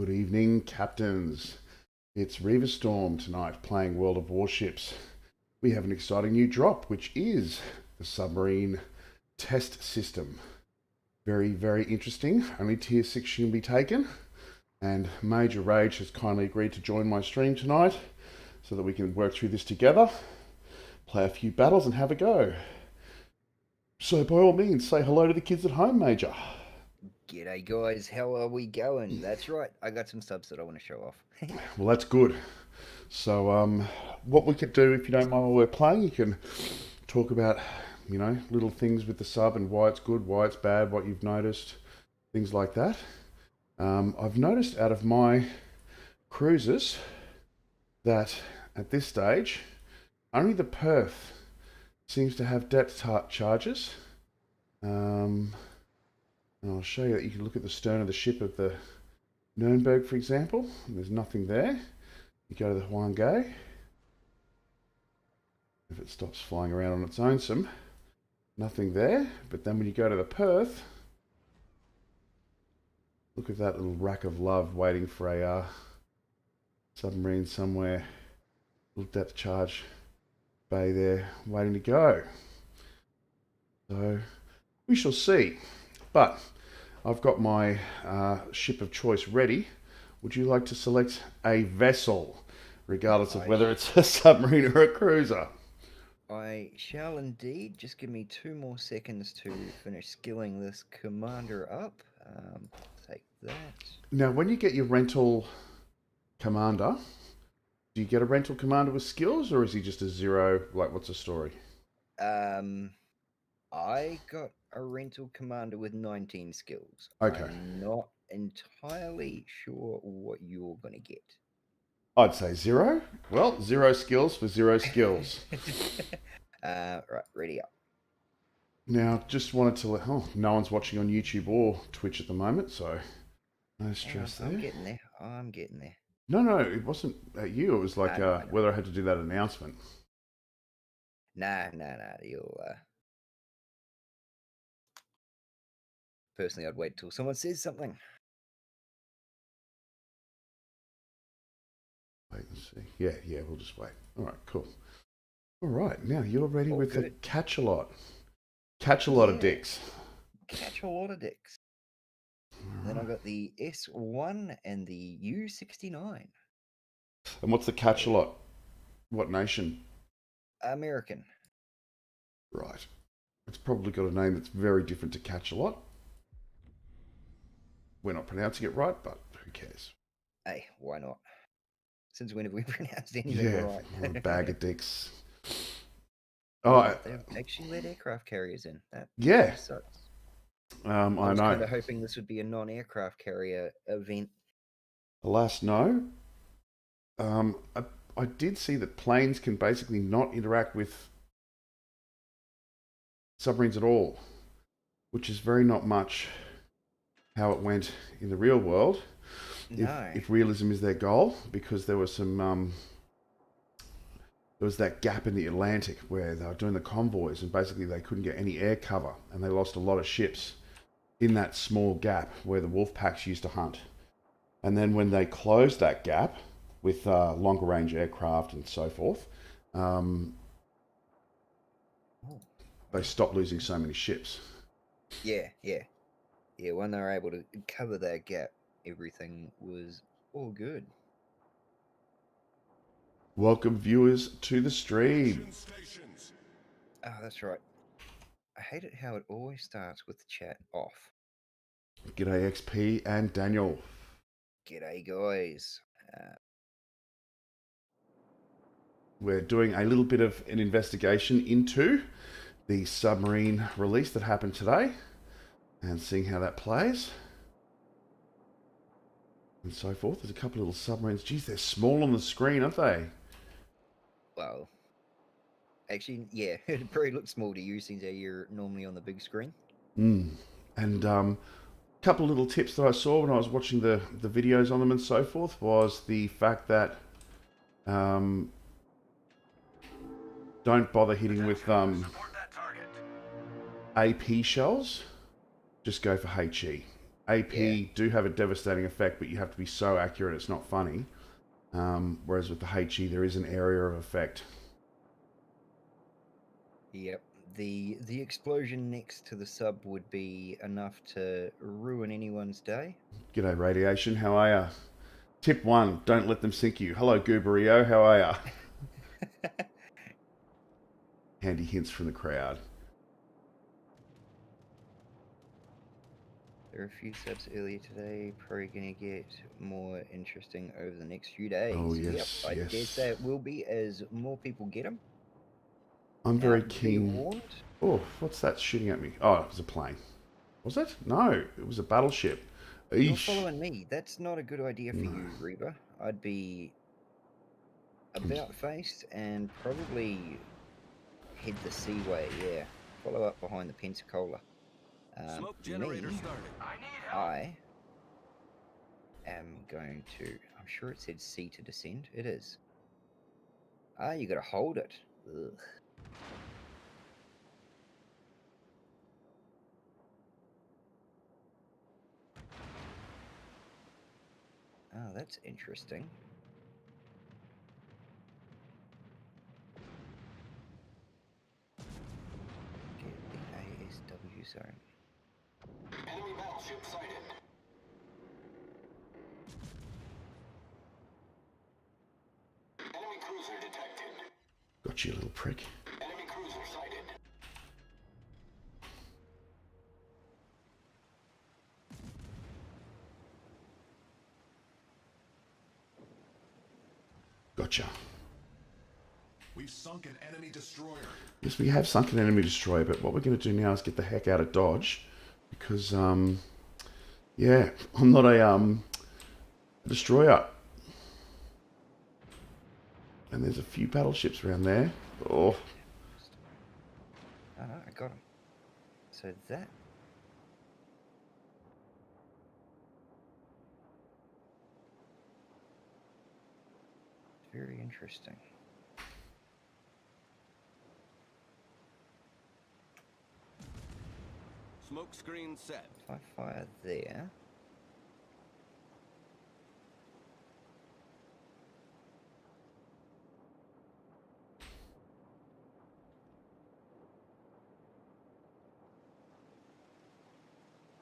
Good evening, captains. It's Reaverstorm tonight playing World of Warships. We have an exciting new drop, which is the submarine test system. Very, very interesting. Only tier 6 can be taken. And Major Rage has kindly agreed to join my stream tonight so that we can work through this together, play a few battles and have a go. So by all means, say hello to the kids at home, Major. G'day guys, how are we going? That's right, I got some subs that I want to show off. Well, that's good. So, what we could do, if you don't mind while we're playing, you can talk about, little things with the sub and why it's good, why it's bad, what you've noticed, things like that. I've noticed out of my cruises that at this stage, only the Perth seems to have depth charges. And I'll show you that you can look at the stern of the ship of the Nuremberg, for example, and there's nothing there. You go to the Huanghe. If it stops flying around on its own, nothing there. But then when you go to the Perth, look at that little rack of love waiting for a submarine somewhere. Little depth charge bay there waiting to go. So we shall see. But I've got my ship of choice ready. Would you like to select a vessel, regardless of whether it's a submarine or a cruiser? I shall indeed. Just give me 2 more seconds to finish skilling this commander up. Take that. Now, when you get your rental commander, do you get a rental commander with skills, or is he just a zero? Like, what's the story? Um, I got a rental commander with 19 skills. Okay. I'm not entirely sure what you're gonna get. I'd say zero. Well, zero skills for zero skills. Right, ready up. Now, just wanted to let. Oh, no one's watching on YouTube or Twitch at the moment, so no stress I'm there. getting there. I'm getting there. No, it wasn't at you. It was like I know. whether I had to do that announcement. Nah. You'll personally, I'd wait till someone says something. Wait and see. Yeah, we'll just wait. All right, cool. All right, now you're ready All with the good. catch a lot. Catch a lot of Yeah, dicks. catch a lot of dicks. Then I got the S1 and the U69. And what's the catch a lot? What nation? American. Right. It's probably got a name that's very different to catch a lot. We're not pronouncing it right, but who cares? Hey, why not? Since when have we pronounced anything Yeah, right? what a bag of dicks. Oh, Oh, they've actually let aircraft carriers in. That yeah. sucks. I I was kind know. of hoping this would be a non-aircraft carrier event. Alas, no. Um, I, I did see that planes can basically not interact with submarines at all, which is very not much how it went in the real world. No. If realism is their goal, because there was that gap in the Atlantic where they were doing the convoys and basically they couldn't get any air cover and they lost a lot of ships in that small gap where the wolf packs used to hunt. And then when they closed that gap with longer range aircraft and so forth, um, Oh, they stopped losing so many ships. yeah. When they were able to cover that gap, everything was all good. Welcome viewers to the stream. Oh, that's right. I hate it how it always starts with the chat off. G'day XP and Daniel. G'day, guys. We're doing a little bit of an investigation into the submarine release that happened today and seeing how that plays and so forth. There's a couple of little submarines. Geez, they're small on the screen, aren't they? Well, actually, yeah, it probably looks small to you since you're normally on the big screen. And a couple of little tips that I saw when I was watching the videos on them and so forth was the fact that don't bother hitting with AP shells. Just go for HE. AP do have a devastating effect, but you have to be so accurate it's not funny. Whereas with the HE, there is an area of effect. Yep. The explosion next to the sub would be enough to ruin anyone's day. G'day, Radiation. How are ya? Tip 1, don't let them sink you. Hello, Gooberio. How are ya? Handy hints from the crowd. There are a few subs earlier today, probably going to get more interesting over the next few days. Oh, yes, Yep, I yes. dare say it will be as more people get them. I'm very Be keen. warned. Oh, what's that shooting at me? Oh, it was a plane. Was it? No, it was a battleship. You're Eesh. following me. That's not a good idea for you, Reaver. I'd be about face and probably head the seaway, yeah. Follow up behind the Pensacola. Smoke generator started. I am going to... I'm sure it said C to descend. It is. Ah, you gotta hold it. Ugh. Oh, that's interesting. Get the ASW zone. Enemy battleship sighted. Enemy cruiser detected. Got you, little prick. Enemy cruiser sighted. Gotcha. We've sunk an enemy destroyer. Yes, we have sunk an enemy destroyer, but what we're going to do now is get the heck out of Dodge. Because, yeah, I'm not a destroyer. And there's a few battleships around there. Oh, Oh, no, I got him. So that... very interesting. Smoke screen set. If I fire there...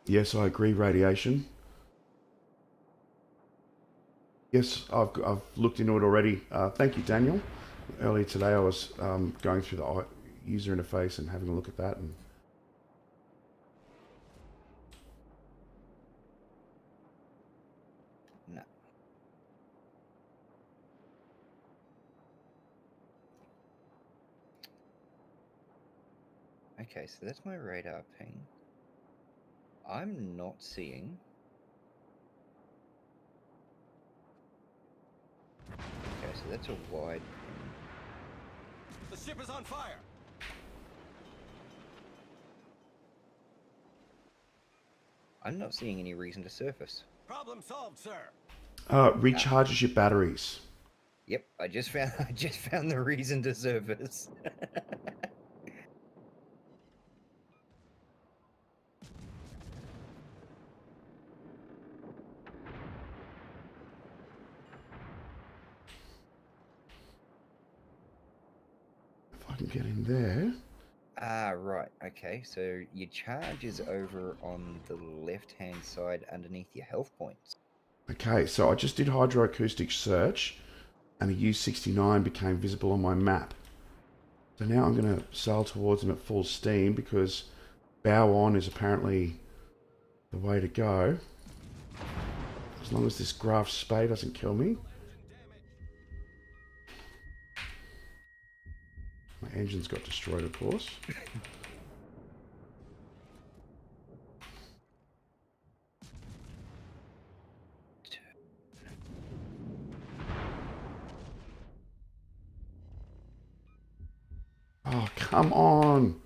yes, I agree, Radiation. Yes, I've looked into it already. Thank you, Daniel. Earlier today I was going through the user interface and having a look at that. And No. Okay, so that's my radar ping. I'm not seeing... Okay, so that's a wide ping. The ship is on fire. I'm not seeing any reason to surface. Problem solved, sir. recharges your batteries. Yep, I just found the reason to surface. If I can get in there. Ah, right. Okay, so your charge is over on the left-hand side underneath your health points. Okay, so I just did hydroacoustic search and a U-69 became visible on my map. So now I'm going to sail towards them at full steam because bow on is apparently the way to go. As long as this Graf Spey doesn't kill me. My engine's got destroyed, of course. Oh, come on.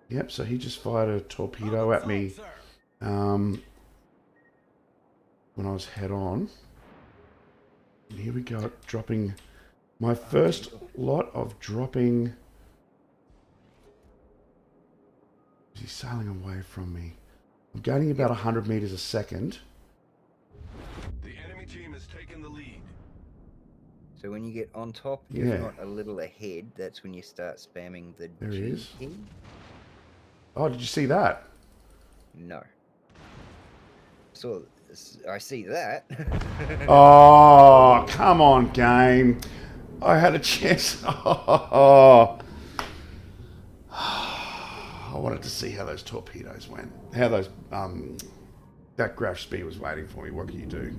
Yep, so he just fired a torpedo at me when I was head on. And here we go, dropping my first lot of dropping He's sailing away from me. I'm gaining about 100 meters a second. The enemy team has taken the lead. So when you get on top, Yeah. if not a little ahead, that's when you start spamming the There he G is. key. Oh, did you see that? No. So I see that. Oh, come on, game. I had a chance. Oh. I wanted to see how those torpedoes went. How those, that graph speed was waiting for me. What can you do?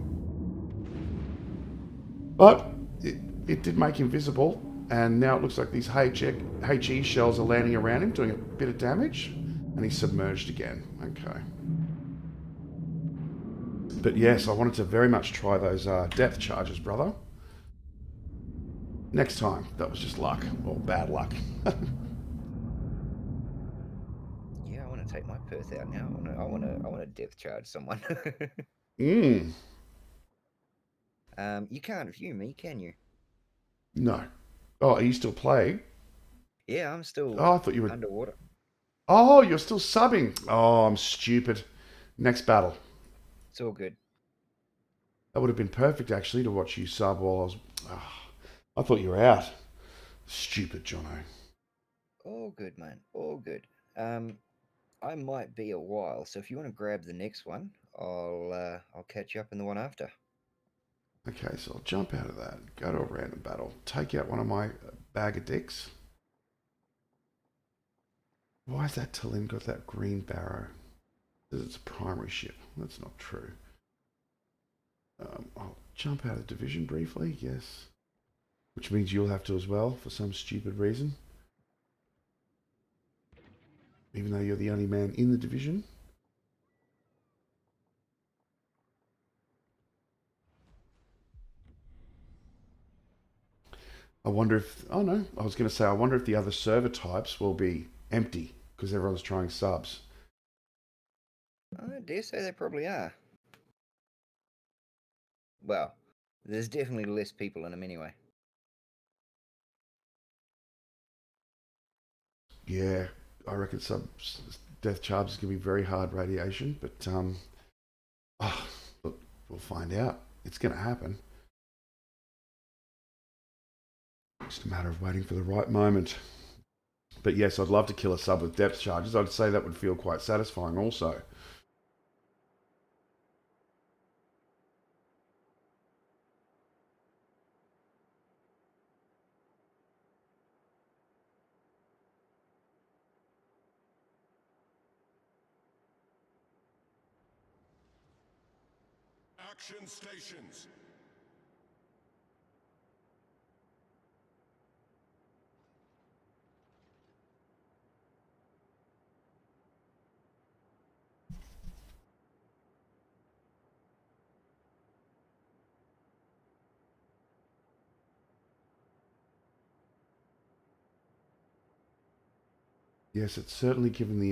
But it did make him visible, and now it looks like these HE shells are landing around him, doing a bit of damage, and he's submerged again. Okay. But yes, I wanted to very much try those depth charges, brother. Next time. That was just luck, or bad luck. Yeah, I want to take my Perth out now. I want to depth charge someone. Mm. You can't view me, can you? No. Oh, are you still playing? Yeah, I'm still Oh, I thought you were... underwater. Oh, you're still subbing. Oh, I'm stupid. Next battle. It's all good. That would have been perfect, actually, to watch you sub while I was... Oh, I thought you were out. Stupid, Jono. All good, man. All good. I might be a while, so if you want to grab the next one, I'll catch you up in the one after. Okay, so I'll jump out of that, go to a random battle, take out one of my bag of dicks. Why has that Tallinn got that green barrow? Because it's a primary ship. That's not true. I'll jump out of division briefly, yes. Which means you'll have to as well, for some stupid reason. Even though you're the only man in the division. I wonder if... Oh no, I was going to say, I wonder if the other server types will be empty, because everyone's trying subs. I dare say they probably are. Well, there's definitely less people in them anyway. Yeah, I reckon death charge is going to be very hard radiation, but look, we'll find out. It's going to happen. It's a matter of waiting for the right moment. But yes, I'd love to kill a sub with depth charges. I'd say that would feel quite satisfying also. Action stations. Yes, it's certainly given the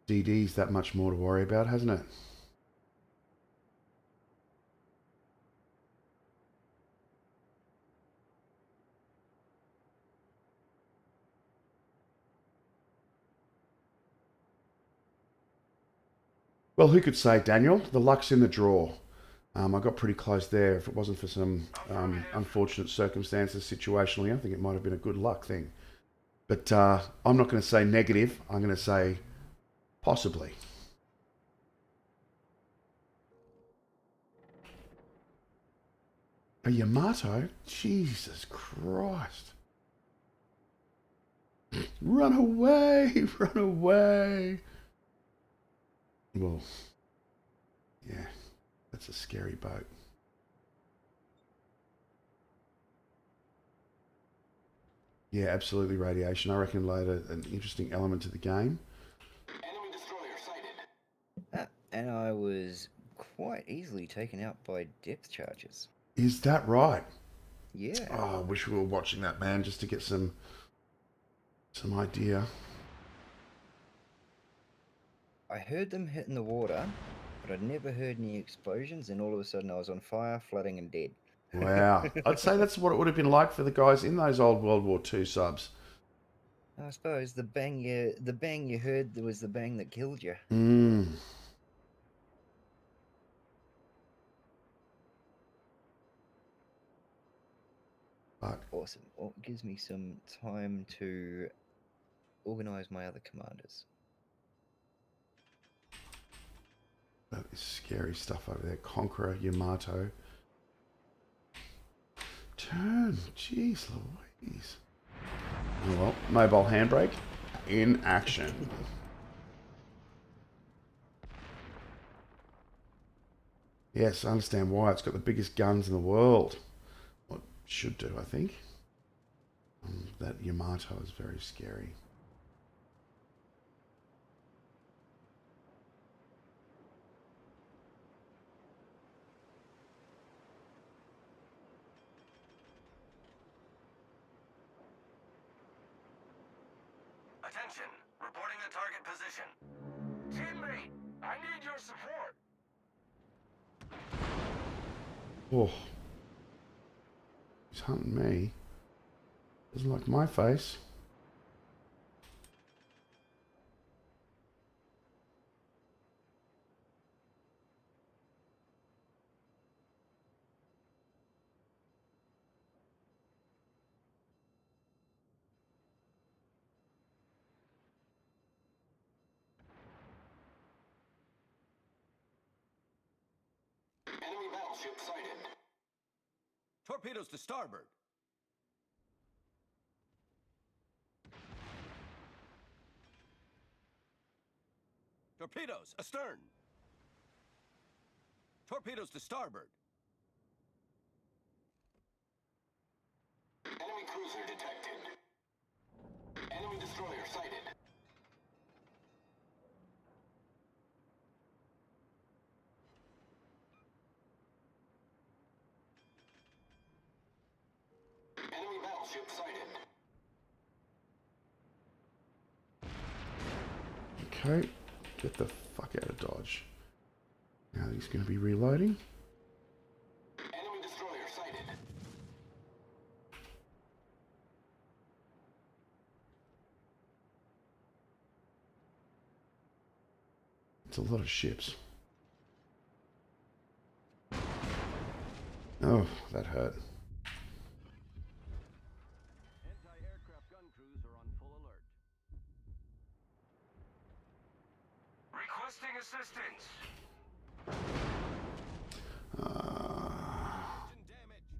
DDs that much more to worry about, hasn't it? Well, who could say, Daniel? The luck's in the draw. I got pretty close there. If it wasn't for some unfortunate circumstances situationally, I think it might have been a good luck thing. But I'm not going to say negative. I'm going to say possibly. A Yamato? Jesus Christ. Run away! Run away! Well, yeah, that's a scary boat. Yeah, absolutely radiation. I reckon it'll add an interesting element to the game. Enemy destroyer sighted. And I was quite easily taken out by depth charges. Is that right? Yeah. Oh, I wish we were watching that, man, just to get some idea. I heard them hitting the water, but I'd never heard any explosions, and all of a sudden I was on fire, flooding, and dead. Wow. I'd say that's what it would have been like for the guys in those old World War II subs. I suppose the bang you heard was the bang that killed you. Mm. But Awesome. Well, it gives me some time to organize my other commanders. that is scary stuff over there. Conqueror, Yamato. Turn. Jeez Louise. Oh well, mobile handbrake in action. Yes, I understand why. It's got the biggest guns in the world. What it should do, I think. That Yamato is very scary. Attention, reporting a target position. Teammate, I need your support. Oh, he's hunting me. Doesn't like my face. Enemy battleship sighted. Torpedoes to starboard. Torpedoes astern. Torpedoes to starboard. Enemy cruiser detected. Enemy destroyer sighted. Enemy battleship sighted. Okay, get the fuck out of Dodge. Now he's going to be reloading. Enemy destroyer sighted. It's a lot of ships. Oh, that hurt. Anti-aircraft gun crews are on full alert. Requesting assistance. Engine damage.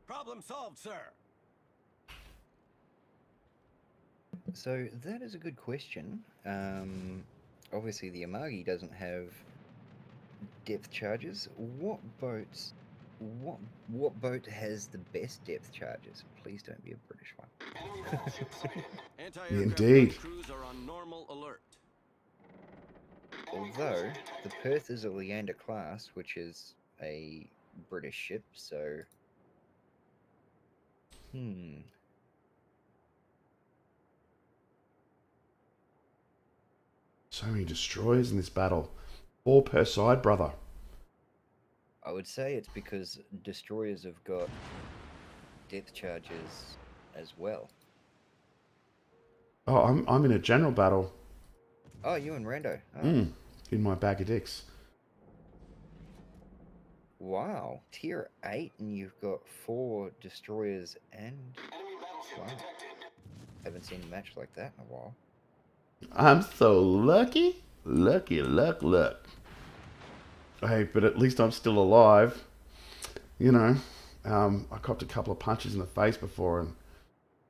Problem solved, sir. So that is a good question. Obviously the Amagi doesn't have depth charges. What boats? What boat has the best depth charges? Please don't be a British one. Enemy battleship sighted. Anti-aircraft Indeed. gun crews are on normal alert. Enemy Although cruiser the detected. Perth is a Leander class, which is a British ship, so So many destroyers in this battle. 4 per side, brother. I would say it's because destroyers have got depth charges as well. Oh, I'm in a general battle. Oh, you and Rando. Oh, In my bag of dicks. wow. Tier 8 and you've got 4 destroyers and... Enemy battleship Wow. detected. Haven't seen a match like that in a while. I'm so lucky. Lucky, luck. Hey, but at least I'm still alive. You know, I copped a couple of punches in the face before and...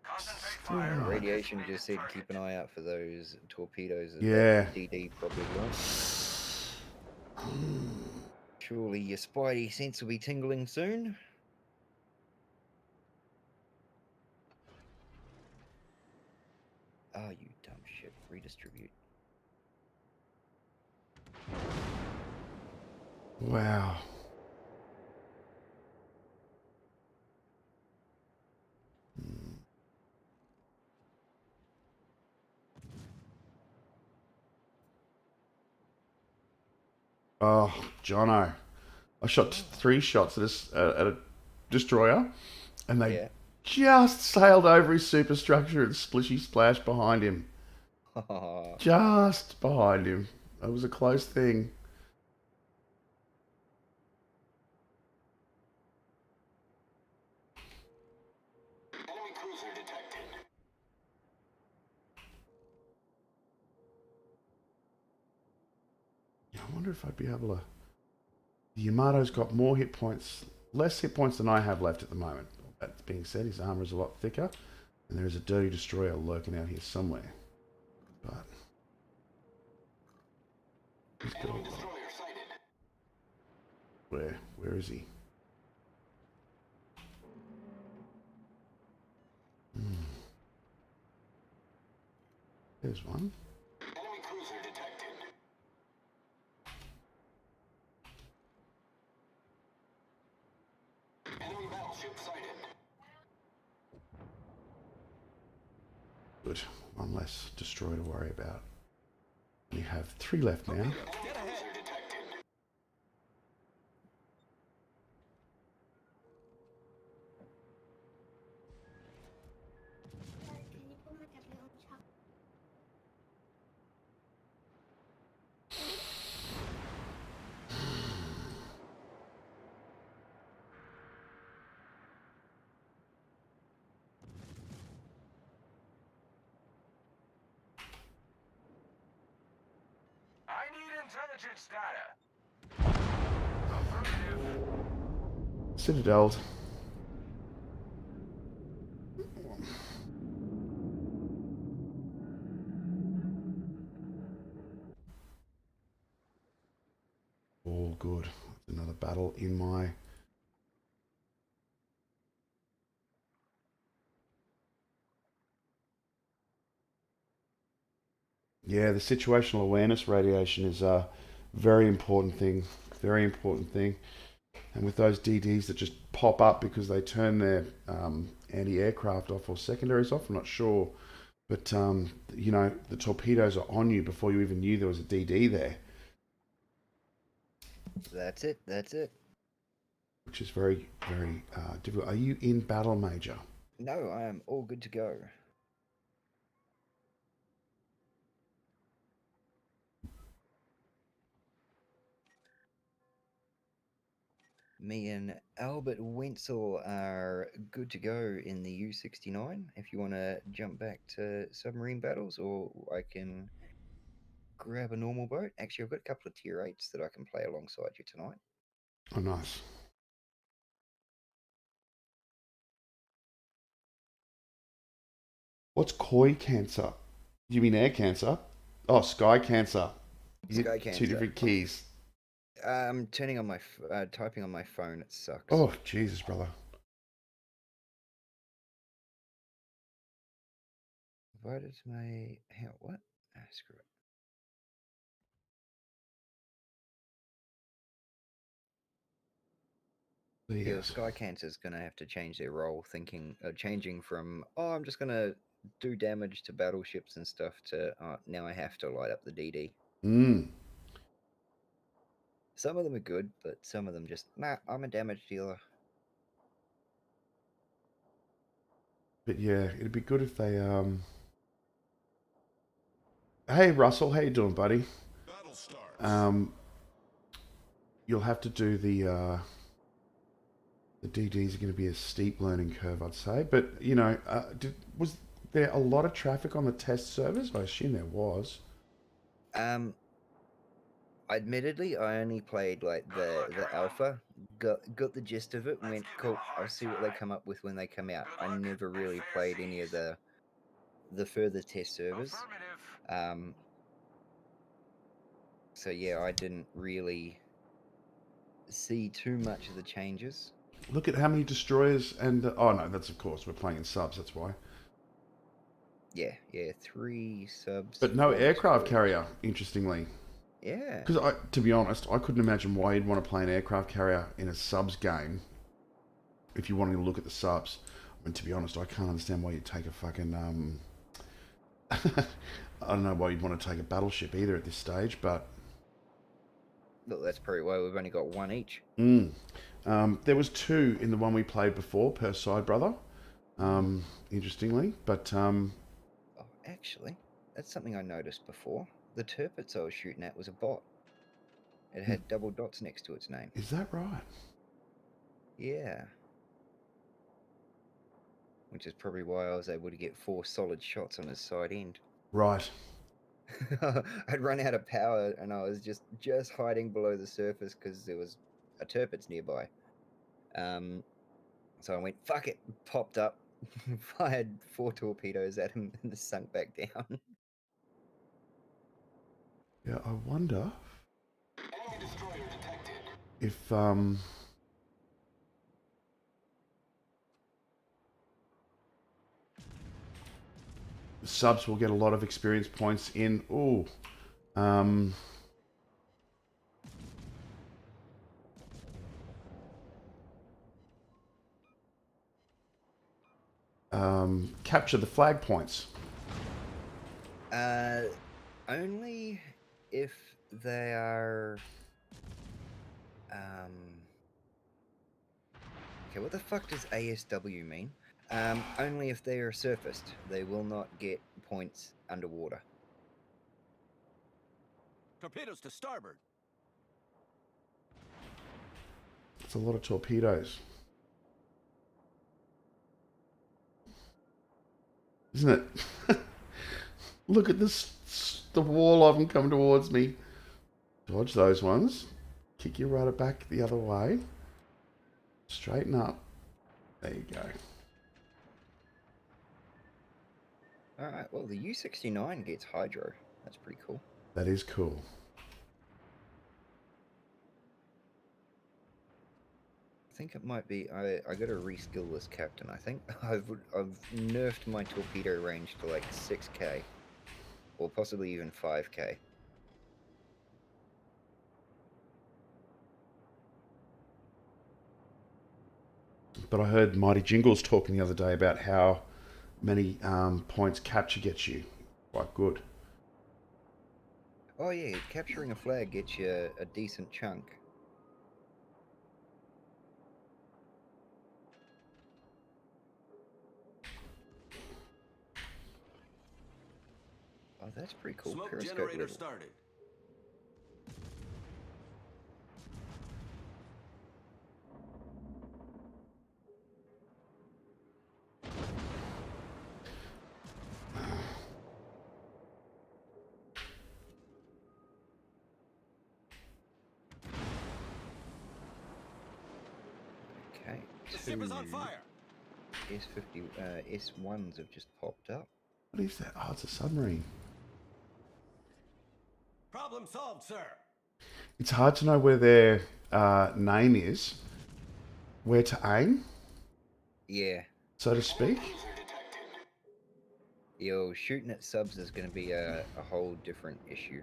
Concentrate Still fire. alive. Radiation Designated just said target. keep an eye out for those torpedoes that Yeah. DD probably launched. Surely your spidey sense will be tingling soon. Oh, you dumb shit. Redistribute. Wow. Oh, Jono. I shot 3 shots at a destroyer, and they Yeah. just sailed over his superstructure and splishy splash behind him. Just behind him. It was a close thing. Enemy cruiser detected. Yeah, I wonder if I'd be able to. The Yamato's got more hit points, less hit points than I have left at the moment. That being said, his armor is a lot thicker, and there is a dirty destroyer lurking out here somewhere. But he's got a Enemy lot. destroyer sighted. Where is he? There's one. Enemy cruiser detected. Enemy battleship sighted. Good. One less destroyer to worry about. We have 3 left now. Enemy cruiser detected. I need intelligence data. Affirmative. Citadel. All good. Another battle in my. Yeah, the situational awareness radiation is a very important thing. Very important thing. And with those DDs that just pop up because they turn their anti-aircraft off or secondaries off, I'm not sure. But, you know, the torpedoes are on you before you even knew there was a DD there, That's it. That's it. which is very, very difficult. Are you in battle, Major? No, I am all good to go. Me and Albert Wenzel are good to go in the U-69. If you want to jump back to submarine battles, or I can grab a normal boat. Actually, I've got a couple of tier 8s that I can play alongside you tonight. Oh, nice. What's koi cancer? You mean air cancer? Oh, sky cancer. Sky Two cancer. different keys. I'm turning on my typing on my phone. It sucks. Oh, Jesus, brother. Why does my what? Ah, screw it. Yeah, well, Yes. Sky Cancer's gonna have to change their role, changing from I'm just gonna do damage to battleships and stuff to now I have to light up the DD. Mm. Some of them are good, but some of them just I'm a damage dealer. But yeah, it'd be good if they Hey Russell, how you doing, buddy? Battle starts. You'll have to do the DDs are going to be a steep learning curve, I'd say. But you know, was there a lot of traffic on the test servers? I assume there was. Admittedly, I only played like the alpha, got the gist of it, and went cool. I'll see what they come up with when they come out. I never really played any of the further test servers. Affirmative. So yeah, I didn't really see too much of the changes. Look at how many destroyers and oh no, that's of course we're playing in subs. That's why. Yeah, 3 subs. But no 4 aircraft destroyers. carrier, interestingly. Yeah. Because to be honest, I couldn't imagine why you'd want to play an aircraft carrier in a subs game if you wanted to look at the subs. I mean, to be honest, I can't understand why you'd take a fucking I don't know why you'd want to take a battleship either at this stage, but Look, that's probably why we've only got one each. There was 2 in the one we played before per side, brother. Interestingly, but Oh, actually, that's something I noticed before. The Turpits I was shooting at was a bot. It had double dots next to its name. is that right? Yeah. Which is probably why I was able to get 4 solid shots on his side end. Right. I'd run out of power and I was just hiding below the surface because there was a Turpits nearby. So I went, fuck it, popped up, fired 4 torpedoes at him and sunk back down. Yeah, I wonder Enemy destroyer detected. if subs will get a lot of experience points in. Ooh. Capture the flag points. Only if they are. Okay, what the fuck does ASW mean? Only if they are surfaced. They will not get points underwater. Torpedoes to starboard. It's a lot of torpedoes. Isn't it? Look at this, the wall of them coming towards me. Dodge those ones. Kick your rudder back the other way. Straighten up. There you go. Alright, well, the U-69 gets hydro. That's pretty cool. That is cool. I think it might be. I got to reskill this captain. I think I've nerfed my torpedo range to like 6k, or possibly even 5k. But I heard Mighty Jingles talking the other day about how many points capture gets you. Quite good. Oh yeah, capturing a flag gets you a decent chunk. Oh, that's pretty cool. Smoke Periscope generator level. started. Okay. The ship is on 2 fire. S50 S1s have just popped up. What is that? Oh, it's a submarine. Problem solved, sir. It's hard to know where their name is, where to aim, Yeah. so to speak. Yo, shooting at subs is going to be a whole different issue.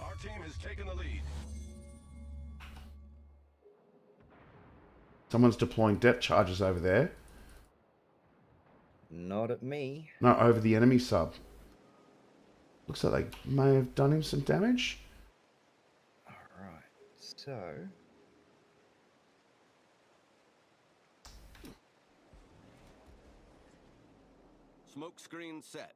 Our team has taken the lead. Someone's deploying depth charges over there. Not at me. No, over the enemy sub. Looks like they may have done him some damage. Alright, so... Smoke screen set.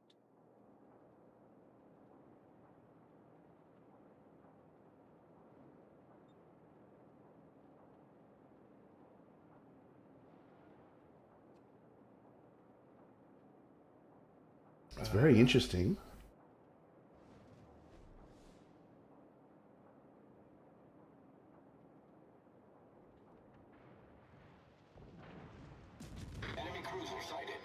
It's very interesting. Enemy cruiser sighted.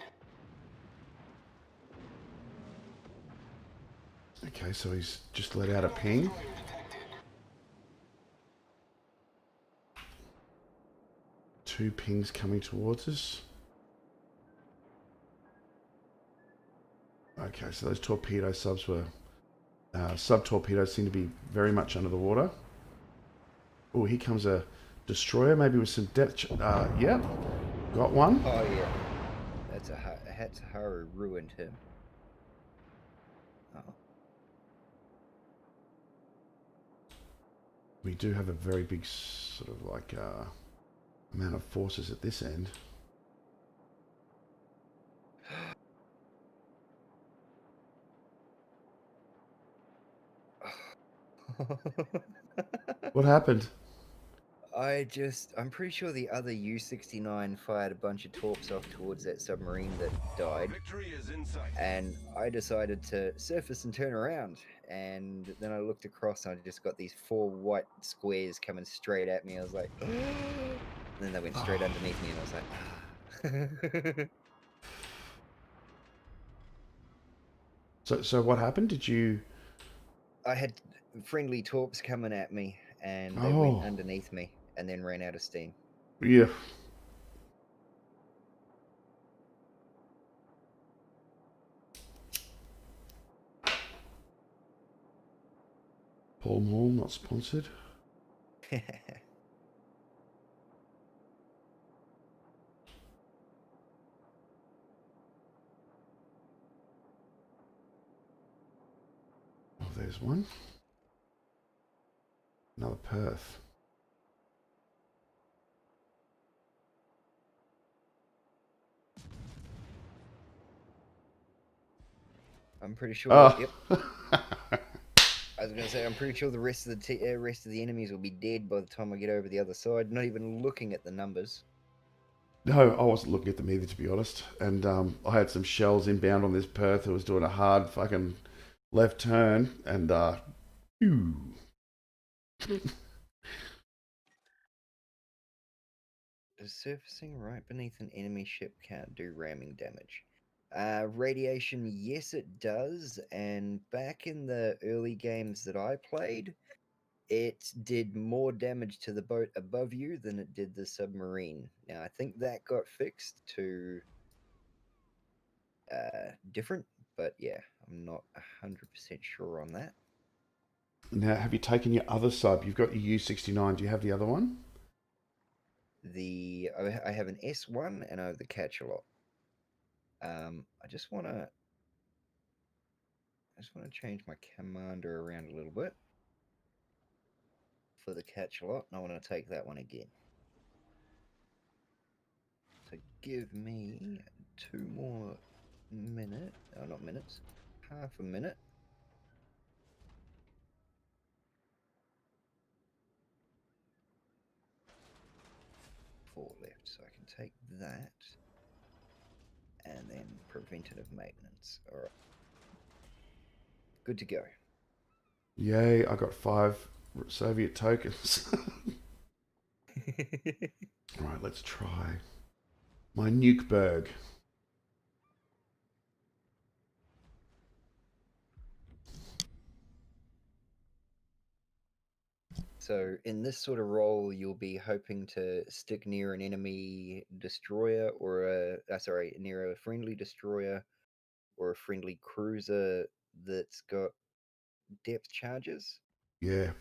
Okay, so he's just let out a ping. Destroyer detected. 2 pings coming towards us. Okay, so those torpedo subs were Sub-torpedoes seem to be very much under the water. Oh, here comes a destroyer, maybe with some depth. Yep, got one. Oh yeah, that's a Hatsuharu ruined him. Oh, We do have a very big sort of like amount of forces at this end. What happened? I'm pretty sure the other U-69 fired a bunch of torps off towards that submarine that died, Victory is in sight. and I decided to surface and turn around. And then I looked across, and I just got these 4 white squares coming straight at me. I was like, and then they went straight underneath me, and I was like, So what happened? Did you? I had friendly torps coming at me, and they Oh, went underneath me, and then ran out of steam. yeah. Paul Mall, not sponsored. Oh, there's one. Another Perth. I'm pretty sure. Oh. Yep. I was gonna say, I'm pretty sure the rest of the enemies will be dead by the time I get over the other side. Not even looking at the numbers. No, I wasn't looking at them either, to be honest. And I had some shells inbound on this Perth who was doing a hard fucking left turn, and phew. Surfacing right beneath an enemy ship can't do ramming damage. Radiation, yes, it does. And back in the early games that I played, it did more damage to the boat above you than it did the submarine. Now, I think that got fixed to different, but yeah, I'm not 100% sure on that. Now, have you taken your other sub? You've got your U-69. Do you have the other one? I have an S1 and I have the Catch-a-lot. I just want to change my commander around a little bit for the Catch-a-lot, and I want to take that one again. So give me 2 more minutes. Oh, not minutes. Half a minute. 4 left, so I can take that. And then preventative maintenance. All right. Good to go. Yay, I got 5 Soviet tokens. Right, let's try my Nukeberg. So in this sort of role, you'll be hoping to stick near an enemy destroyer or near a friendly destroyer or a friendly cruiser that's got depth charges. Yeah.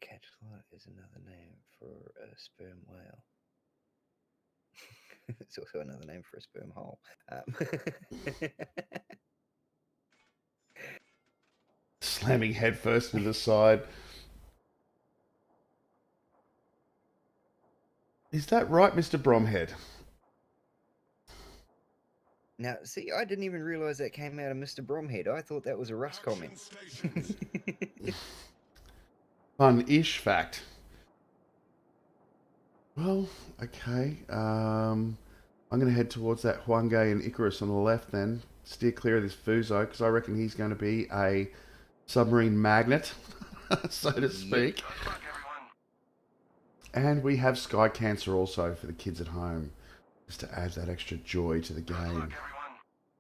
Catchlight is another name for a sperm whale. It's also another name for a sperm hole. Slamming headfirst into the side. Is that right, Mr. Bromhead? Now, see, I didn't even realize that came out of Mr. Bromhead. I thought that was a Russ comment. Fun-ish fact. Well, okay. I'm going to head towards that Huanghe and Icarus on the left then. Steer clear of this Fuso, because I reckon he's going to be a submarine magnet, so to speak. Good luck, everyone. And we have Sky Cancer also for the kids at home, just to add that extra joy to the Good luck, game. everyone.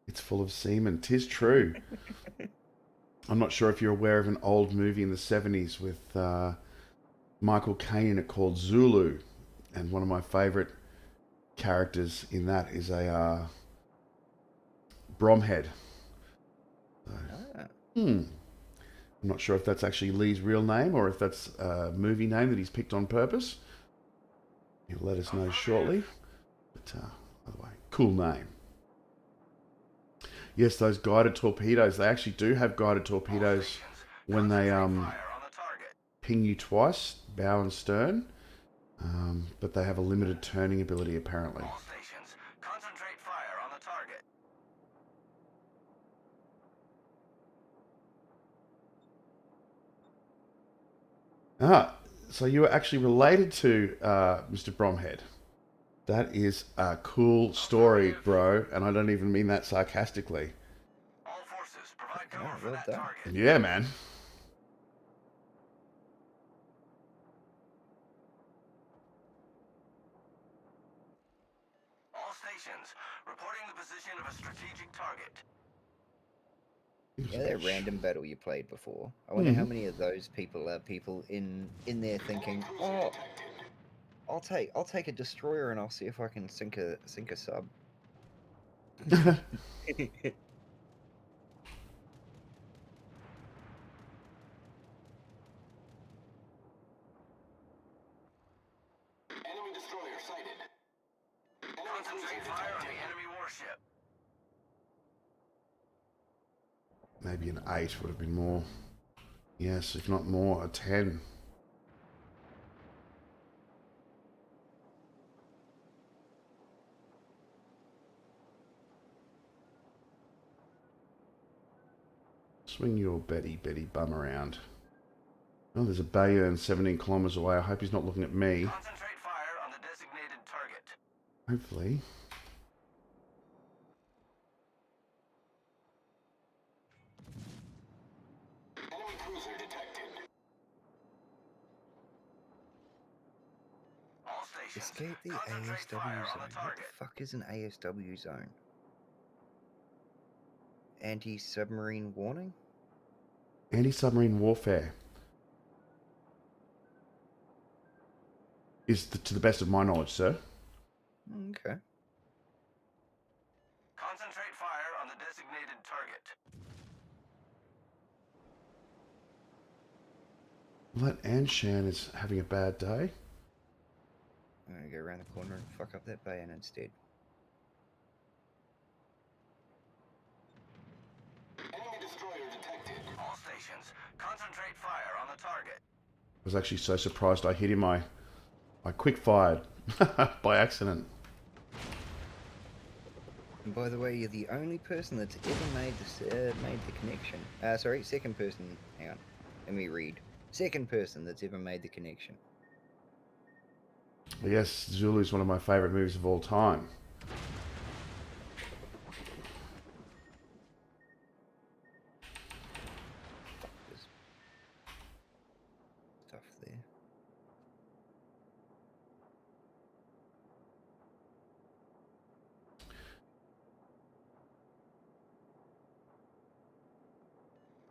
It's full of semen. 'Tis true. I'm not sure if you're aware of an old movie in the 70s with Michael Caine in it called Zulu. And one of my favourite characters in that is a Bromhead. Ah, I'm not sure if that's actually Lee's real name or if that's a movie name that he's picked on purpose. He'll let us know shortly. But by the way, cool name. Yes, those guided torpedoes. They actually do have guided torpedoes when they Fire on the target. ping you twice, bow and stern. But they have a limited turning ability apparently. All stations, concentrate fire on the target. Ah, so you are actually related to Mr. Bromhead. That is a cool story, bro, and I don't even mean that sarcastically. All forces, provide cover oh, for well that done. target. Yeah, man. All stations, reporting the position of a strategic target. Yeah, that random battle you played before. I wonder how many of those people are people in there thinking, "Oh, I'll take a destroyer and I'll see if I can sink a sub." Enemy destroyer sighted. Concentrate fire on the enemy warship. Maybe an 8 would have been more. Yes, if not more, a 10. Swing your Betty bum around. Oh, there's a Bayern 17 kilometers away. I hope he's not looking at me. Concentrate fire on the designated target. Hopefully. Enemy cruiser detected. All stations, Escape the concentrate ASW fire zone. on the What the target. fuck is an ASW zone? Anti-submarine warning? Anti-submarine warfare is, to the best of my knowledge, sir. Okay. Concentrate fire on the designated target. Well, that Anshan is having a bad day. I'm gonna go around the corner and fuck up that bayonet instead. Enemy destroyer detected. All stations, concentrate fire on the target. I was actually so surprised I hit him. I quick fired by accident. And by the way, you're the only person that's ever made the connection. Sorry, second person. Hang on, let me read. Second person that's ever made the connection. Yes, Zulu is one of my favourite movies of all time. There's stuff there.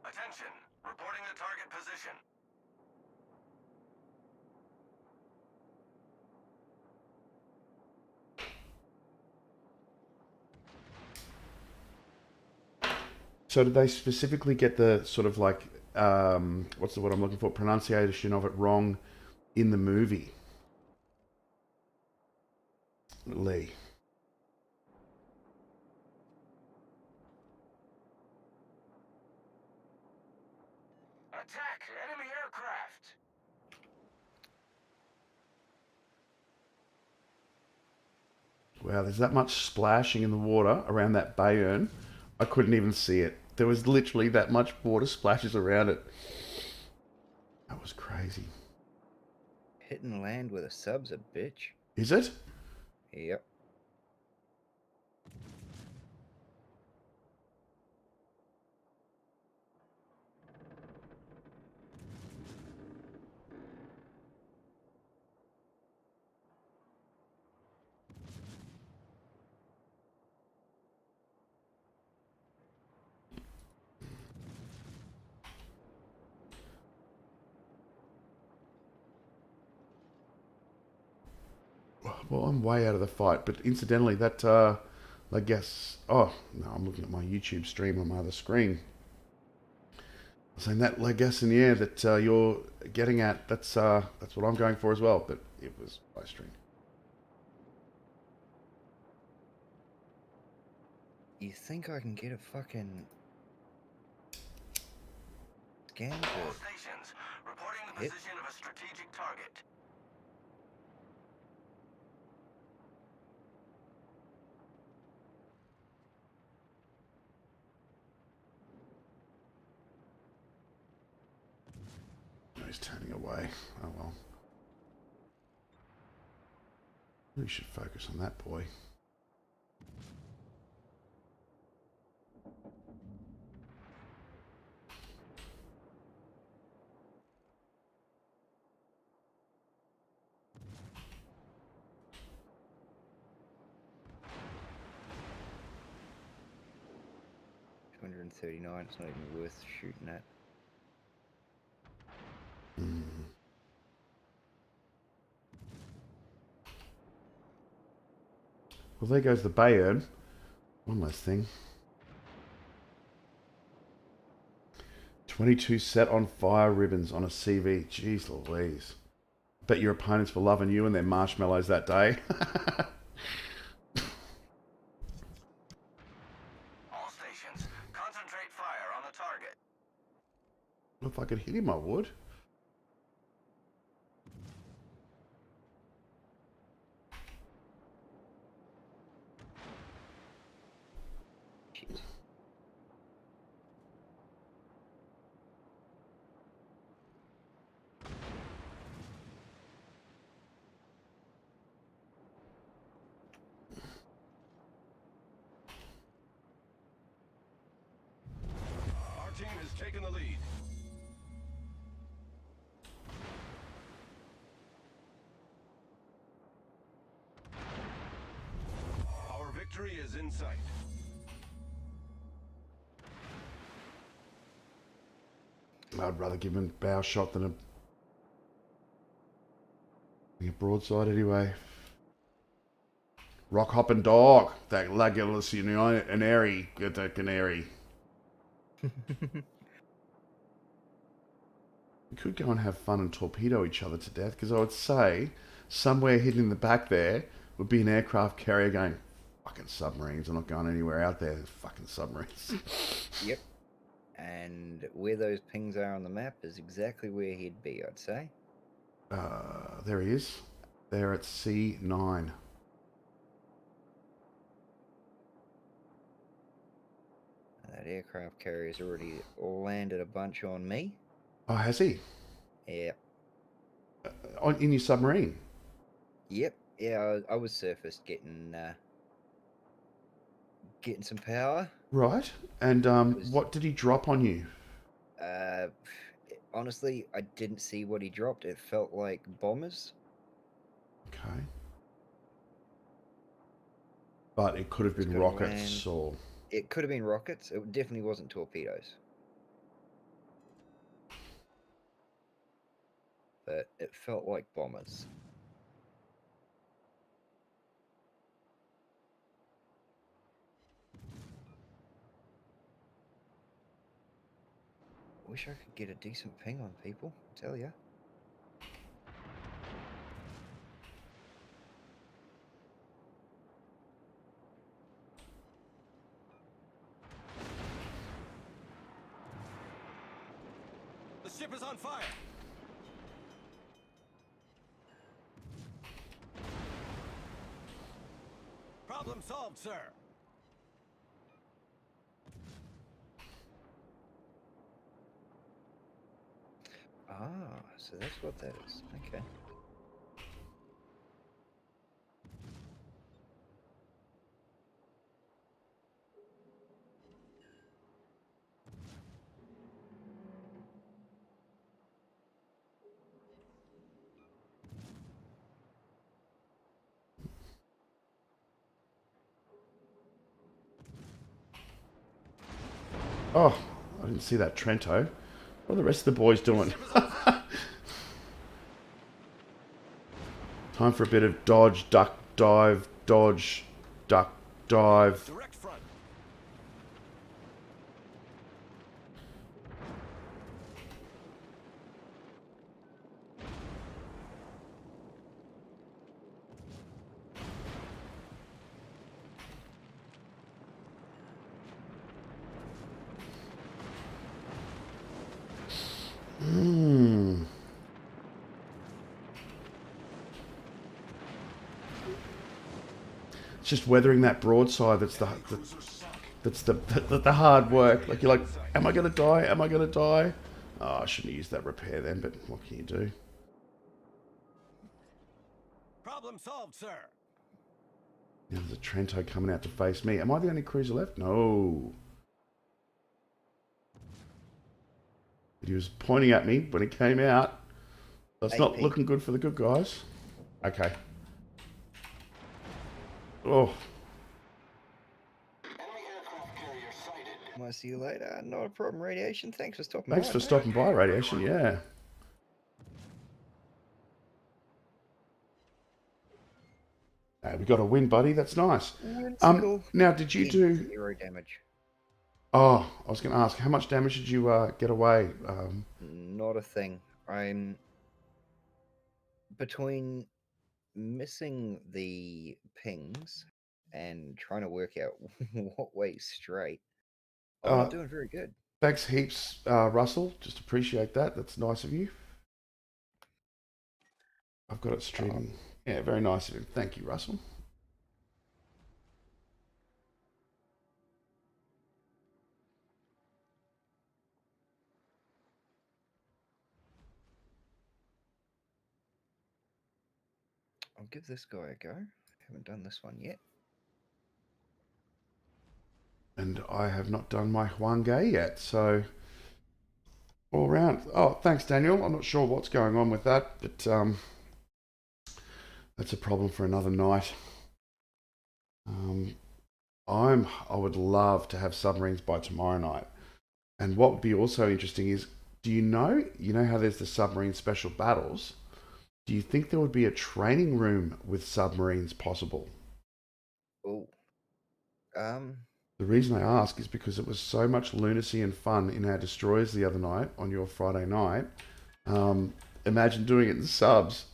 Attention, reporting the target position. So did they specifically get the sort of like, what's the word I'm looking for, pronunciation of it wrong in the movie? Lee. Attack enemy aircraft. Wow, there's that much splashing in the water around that Bayern. I couldn't even see it. There was literally that much water splashes around it. That was crazy. Hitting land with a sub's a bitch. Is it? Yep. Well, I'm way out of the fight, but incidentally, that, I guess, oh, no, I'm looking at my YouTube stream on my other screen. Saying that leg gas in the air that you're getting at, that's what I'm going for as well, but it was by string. You think I can get a fucking scan All to stations, reporting the hit? position of a strategic target. No, he's turning away. Oh well. We should focus on that boy. $239. It's not even worth shooting at. Well, there goes the Bayern. One less thing. 22 set on fire ribbons on a CV. Jeez Louise. Bet your opponents were loving you and their marshmallows that day. All stations, concentrate fire on the target. If I could hit him, I would. Shit. Our team has taken the lead. Our victory is in sight. I'd rather give him a bow shot than a broadside anyway. Rock hopping dog. That Lagulus an airy. Get that canary. We could go and have fun and torpedo each other to death, because I would say somewhere hidden in the back there would be an aircraft carrier going, fucking submarines, I'm not going anywhere out there, fucking submarines. Yep. And where those pings are on the map is exactly where he'd be, I'd say. There he is. There at C9. That aircraft carrier's already landed a bunch on me. Oh, has he? Yep. In your submarine? Yep. Yeah, I was surfaced getting some power. Right. And Was- what did he drop on you? Honestly, I didn't see what he dropped. It felt like bombers. Okay. But it could have It's been gonna rockets or... It could have been rockets. It definitely wasn't torpedoes. But it felt like bombers. Wish I could get a decent ping on people, I tell ya. The ship is on fire. Problem solved, sir. Ah, so that's what that is. Okay. Oh, I didn't see that Trento. What are the rest of the boys doing? Time for a bit of dodge, duck, dive, dodge, duck, dive. Direct front. Hmm. It's just weathering that broadside that's the hard work. Like you're like, am I gonna die? Am I gonna die? Oh, I shouldn't have used that repair then, but what can you do? Problem solved, sir. Now there's a Trento coming out to face me. Am I the only cruiser left? No. But he was pointing at me when it came out. That's not AP. looking good for the good guys. Okay. Oh, Might see you later. Not a problem, Radiation. Thanks for stopping thanks by, for mate. stopping by, Radiation. Yeah. We got a win, buddy. That's nice. Whimsical. Now, did you do? 0 damage. Oh, I was going to ask, how much damage did you get away? Not a thing. I'm between missing the pings and trying to work out what way straight. I'm Uh, not doing very good. Thanks heaps, Russell. Just appreciate that. That's nice of you. I've got it streaming. Yeah, very nice of him. Thank you, Russell. I'll give this guy a go. Haven't done this one yet. And I have not done my Huanghe yet, so all round. Oh, thanks, Daniel. I'm not sure what's going on with that, but that's a problem for another night. I would love to have submarines by tomorrow night. And what would be also interesting is, do you know how there's the submarine special battles? Do you think there would be a training room with submarines possible? Oh. The reason I ask is because it was so much lunacy and fun in our destroyers the other night on your Friday night. Imagine doing it in subs.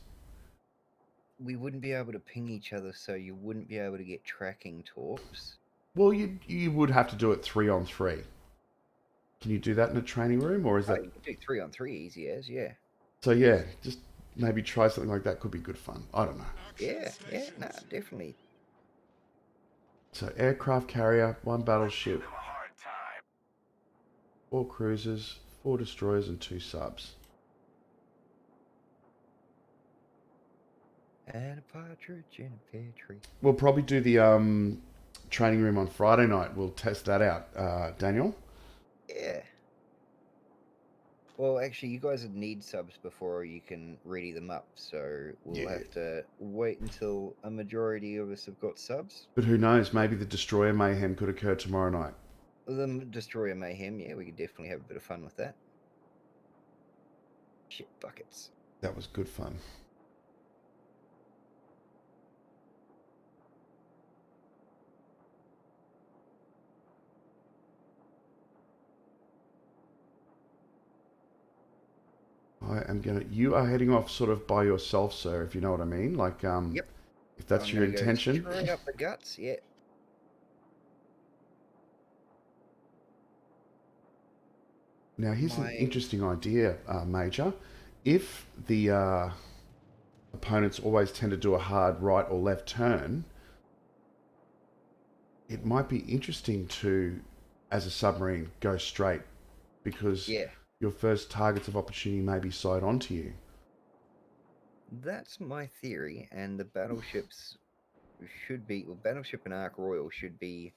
We wouldn't be able to ping each other, so you wouldn't be able to get tracking torps. Well, you would have to do it 3-on-3. Can you do that in a training room, or is Oh, that? you could do 3-on-3 easy as, yeah. So yeah, just maybe try something like that. Could be good fun. I don't know. Yeah, nah, definitely. So aircraft carrier, 1 battleship, Give them a hard time. 4 cruisers, 4 destroyers, and 2 subs. And a partridge in a pear tree. We'll probably do the training room on Friday night. We'll test that out, Daniel. Yeah. Well, actually, you guys would need subs before you can ready them up, so we'll Yeah. have to wait until a majority of us have got subs. But who knows? Maybe the destroyer mayhem could occur tomorrow night. The Destroyer Mayhem, yeah, we could definitely have a bit of fun with that. Shit buckets. That was good fun. I am gonna. You are heading off sort of by yourself, sir. If you know what I mean. Like, Yep. if that's I'm your gonna go intention. straight up the guts, yeah. Now, here's an My interesting idea, Major. If the opponents always tend to do a hard right or left turn, it might be interesting to, as a submarine, go straight because yeah, your first targets of opportunity may be side onto you. that's my theory, and the battleships should be, well, Battleship and Ark Royal should be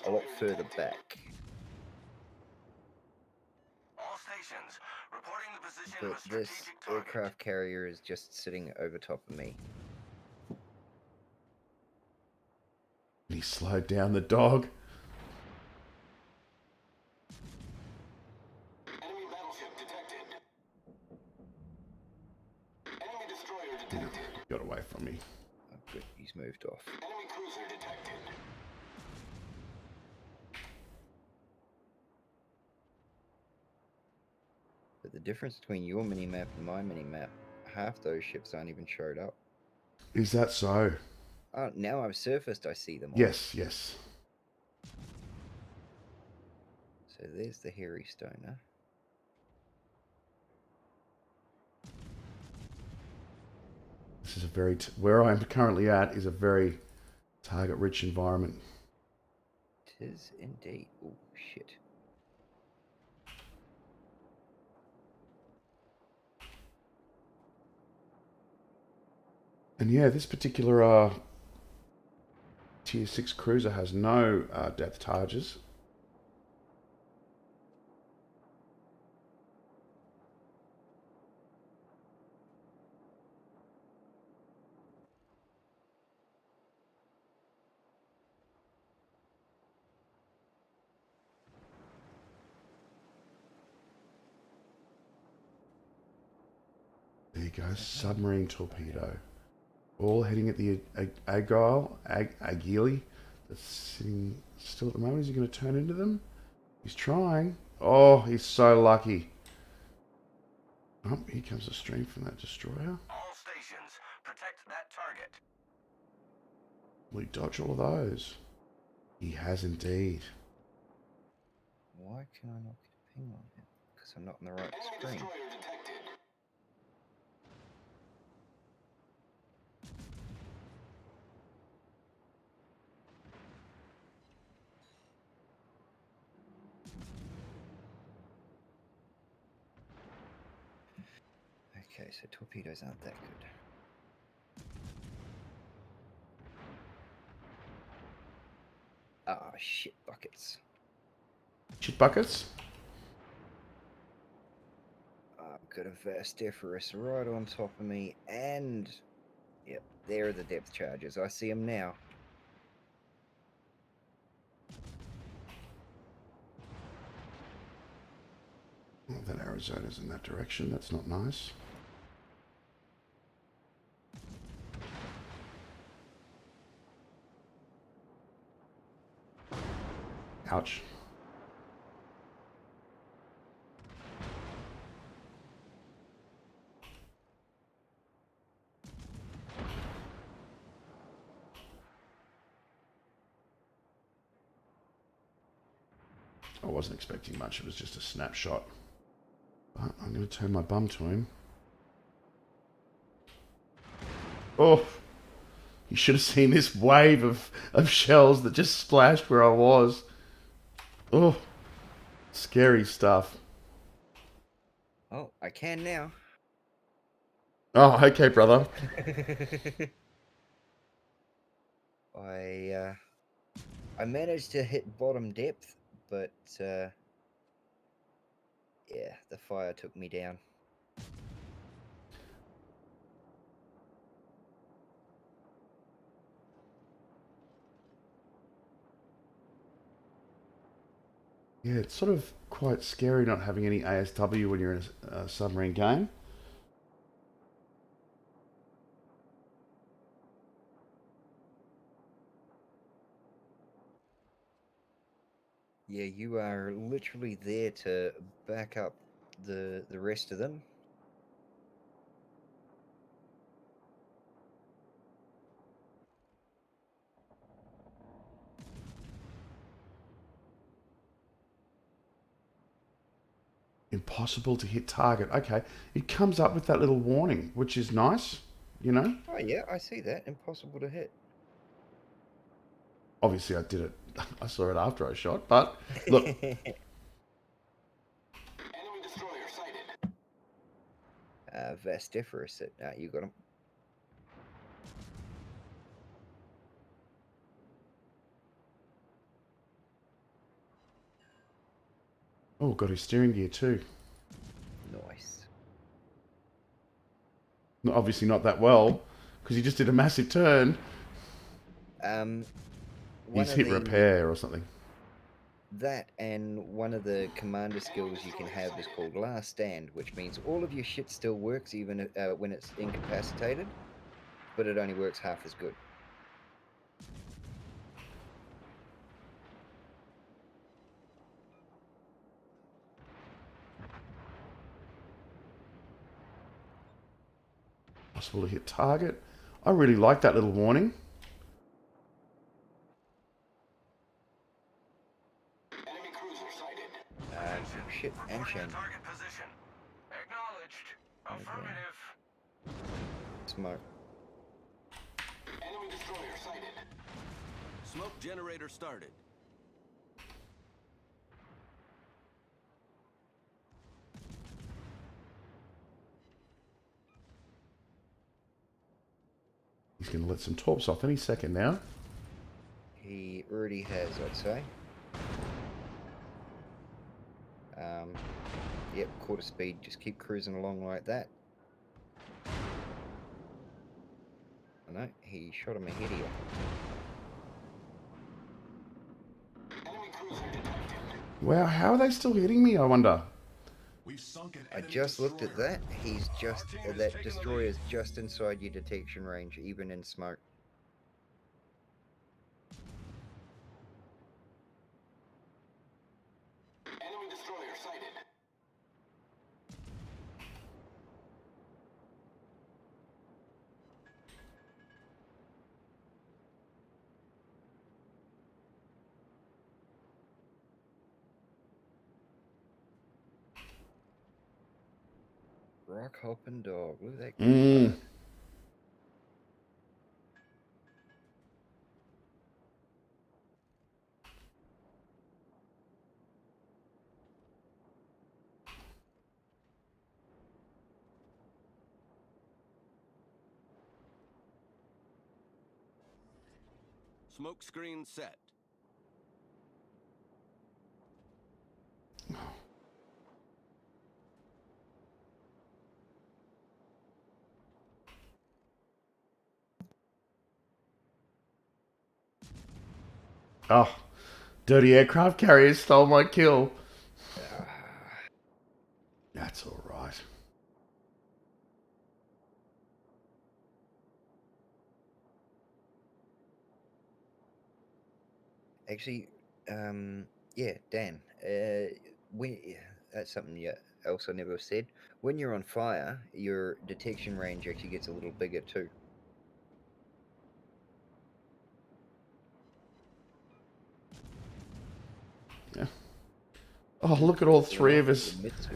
a lot further back. All stations, reporting the position of a But this strategic target. aircraft carrier is just sitting over top of me. And he slowed down the dog. Enemy battleship detected. Enemy destroyer detected. Got away from me. Oh, good, he's moved off. Enemy cruiser detected. But the difference between your mini-map and my mini-map, half those ships aren't even showed up. Is that so? Oh, now I've surfaced, I see them all. Yes, yes. So there's the Hairy Stoner. This is a very where I'm currently at is a very target-rich environment. Tis indeed. Oh shit. And yeah, this particular Tier 6 cruiser has no depth charges. There you go, submarine torpedo. All heading at the Agili that's sitting still at the moment. Is he going to turn into them? He's trying. Oh, he's so lucky. Oh, here comes the stream from that destroyer. All stations, protect that target. Will he dodge all of those? He has indeed. Why can I not get a ping on him? Because I'm not on the right screen. Okay, so torpedoes aren't that good. Ah, shit buckets. Shit buckets? I've got a Verstiferous right on top of me, and yep, there are the depth charges. I see them now. Oh, that Arizona's in that direction. That's not nice. Ouch. I wasn't expecting much. It was just a snapshot. But I'm going to turn my bum to him. Oh, you should have seen this wave of shells that just splashed where I was. Oh, scary stuff. Oh, I can now. Oh, okay, brother. I managed to hit bottom depth, but yeah, the fire took me down. Yeah, it's sort of quite scary not having any ASW when you're in a submarine game. Yeah, you are literally there to back up the rest of them. Impossible to hit target. Okay, it comes up with that little warning, which is nice, you know? Oh yeah, I see that. Impossible to hit. Obviously, I did it. I saw it after I shot, but look. Enemy destroyer sighted. Vestiferous. You got him. Oh, got his steering gear too. Nice. Obviously not that well, because he just did a massive turn. One He's of hit the, repair or something. That and one of the commander skills you can have is called Last Stand, which means all of your shit still works even when it's incapacitated, but it only works half as good. Possible to hit target. I really like that little warning. Enemy cruiser sighted. Shit, and shame. Target position. Acknowledged. Affirmative. Smoke. Smoke generator started. He's going to let some torps off any second now. He already has, I'd say. Yep, quarter speed. Just keep cruising along like that. Oh no, he shot him ahead here. Wow, how are they still hitting me, I wonder? We've sunk an I enemy just looked at destroyer. that. He's just Our team is that taking the destroyer's lead. just inside your detection range, even in smoke. Enemy destroyer sighted. Rock hopping dog. Look at that. Mm. Smoke screen set. Oh, dirty aircraft carriers stole my kill. That's all right. Actually, yeah, Dan. That's something else I never said. When you're on fire, your detection range actually gets a little bigger too. Yeah. Oh, look at all three of us. Mitsu.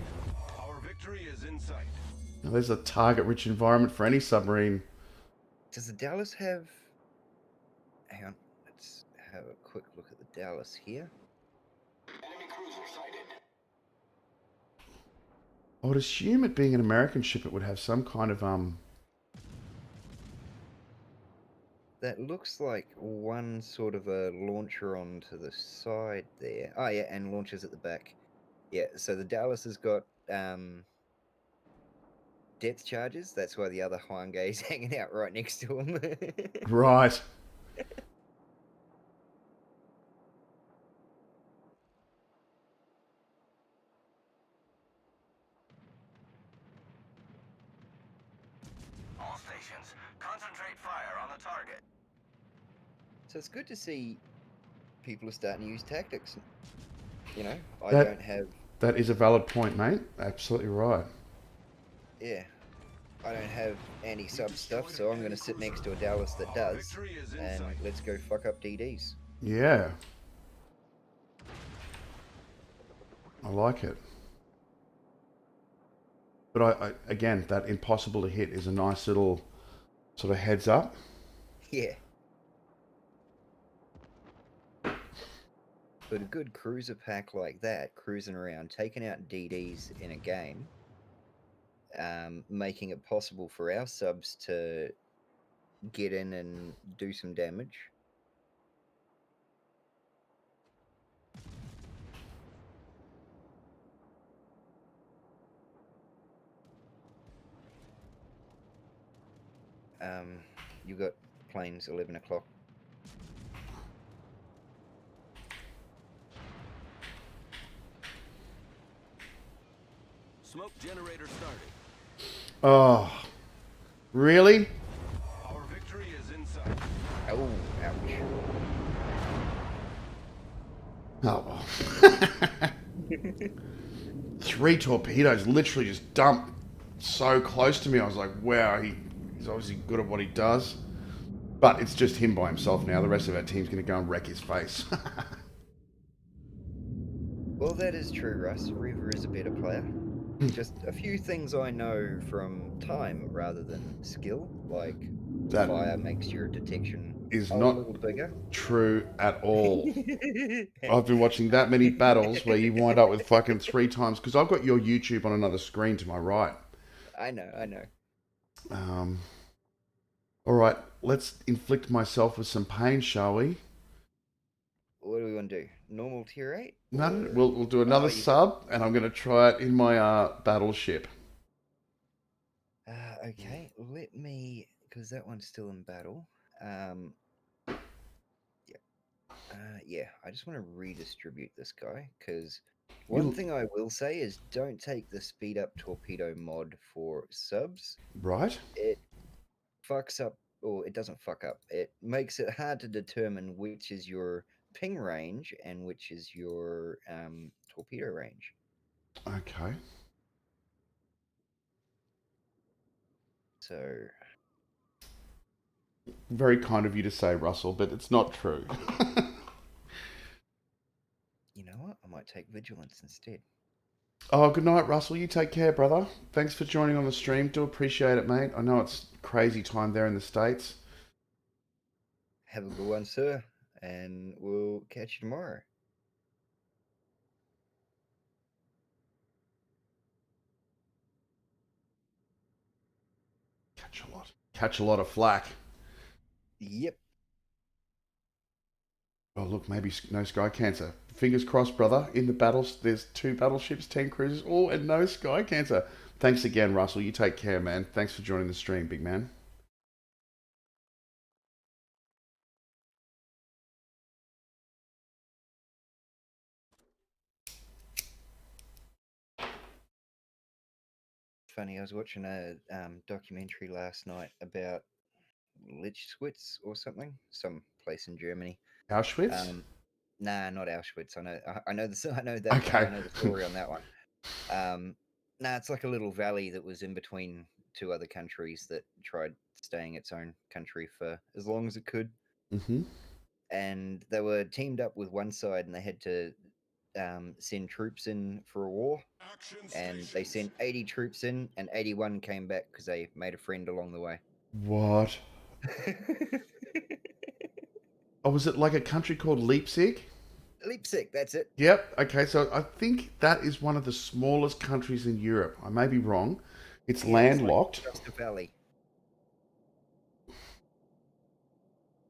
Our victory is in sight. Now, there's a target-rich environment for any submarine. Does the Dallas have? Hang on, let's have a quick look at the Dallas here. Enemy cruiser sighted. I would assume it being an American ship, it would have some kind of That looks like one sort of a launcher onto the side there. Oh yeah, and launchers at the back. Yeah, so the Dallas has got depth charges. That's why the other Huanghe is hanging out right next to him. right. All stations, concentrate fire on the target. So it's good to see people are starting to use tactics. You know, I That- don't have, That is a valid point, mate. Absolutely right. yeah, I don't have anti-sub stuff, so I'm going to sit next to a Dallas that Our does, victory is in and sight. let's go fuck up DDs. Yeah. I like it. But I again, that impossible to hit is a nice little sort of heads up. Yeah. But a good cruiser pack like that, cruising around, taking out DDs in a game, making it possible for our subs to get in and do some damage. You got planes 11 o'clock. Smoke generator started. Oh, really? Our victory is in sight. Oh, ouch. Oh, well. 3 torpedoes literally just dumped so close to me. I was like, wow, he's obviously good at what he does. But it's just him by himself now. The rest of our team's going to go and wreck his face. Well, that is true, Russ. Reaver is a better player. Just a few things I know from time rather than skill, like That- fire makes your detection is Oh, a not little bigger. true at all. I've been watching that many battles where you wind up with fucking 3 times because I've got your YouTube on another screen to my right. I know, I know. Um, all right, let's inflict myself with some pain, shall we? What do we want to do? Normal tier 8? No, Or... we'll do Oh, another you got... sub, and I'm going to try it in my battleship. Okay, let me... Because that one's still in battle. Yeah. Yeah, I just want to redistribute this guy, because one You thing I will say is don't take the speed up torpedo mod for subs. right? It fucks up, or it doesn't fuck up. It makes it hard to determine which is your ping range and which is your torpedo range. Okay. So, Very kind of you to say, Russell, but it's not true. you know what? I might take vigilance instead. Oh, good night, Russell. You take care, brother. Thanks for joining on the stream. Do appreciate it, mate. I know it's crazy time there in the States. Have a good one, sir, and we'll catch you tomorrow. Catch a lot. Catch a lot of flack. Yep. Oh, look, maybe no sky cancer. Fingers crossed, brother. In the battles, there's 2 battleships, 10 cruisers, oh, and no sky cancer. Thanks again, Russell. You take care, man. Thanks for joining the stream, big man. Funny, I was watching a documentary last night about Lichwitz or something, some place in Germany. Auschwitz? Nah, not Auschwitz. I know the I know that Okay. I know the story on that one. Nah, it's like a little valley that was in between two other countries that tried staying its own country for as long as it could, Mm-hmm. and they were teamed up with one side, and they had to send troops in for a war, Action and they stations. sent 80 troops in, and 81 came back because they made a friend along the way. What? Oh, was it like a country called Leipzig? Leipzig, that's it. Yep. Okay, so I think that is one of the smallest countries in Europe. I may be wrong. It's Yeah, it's like landlocked. just a valley.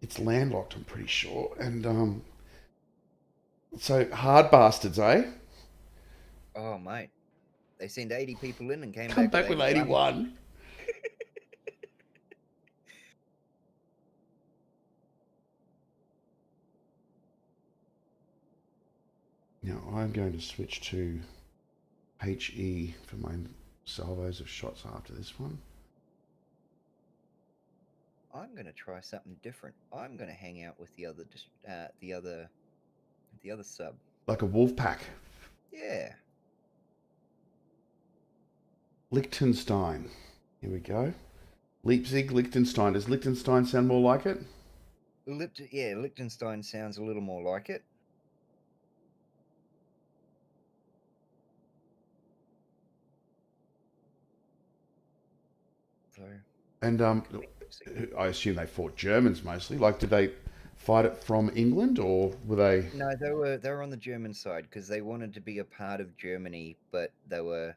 It's landlocked, I'm pretty sure. And so hard bastards, eh? Oh, mate. They sent 80 people in and came Come back with back with 81. 81. Now I'm going to switch to HE for my salvos of shots after this one. I'm going to try something different. I'm going to hang out with the other the other sub. Like a wolf pack. Yeah. Liechtenstein. Here we go. Leipzig, Liechtenstein. Does Liechtenstein sound more like it? Yeah, Liechtenstein sounds a little more like it. So, And I assume they fought Germans mostly. Like, did they fight it from England or were they? no, they were on the German side because they wanted to be a part of Germany, but they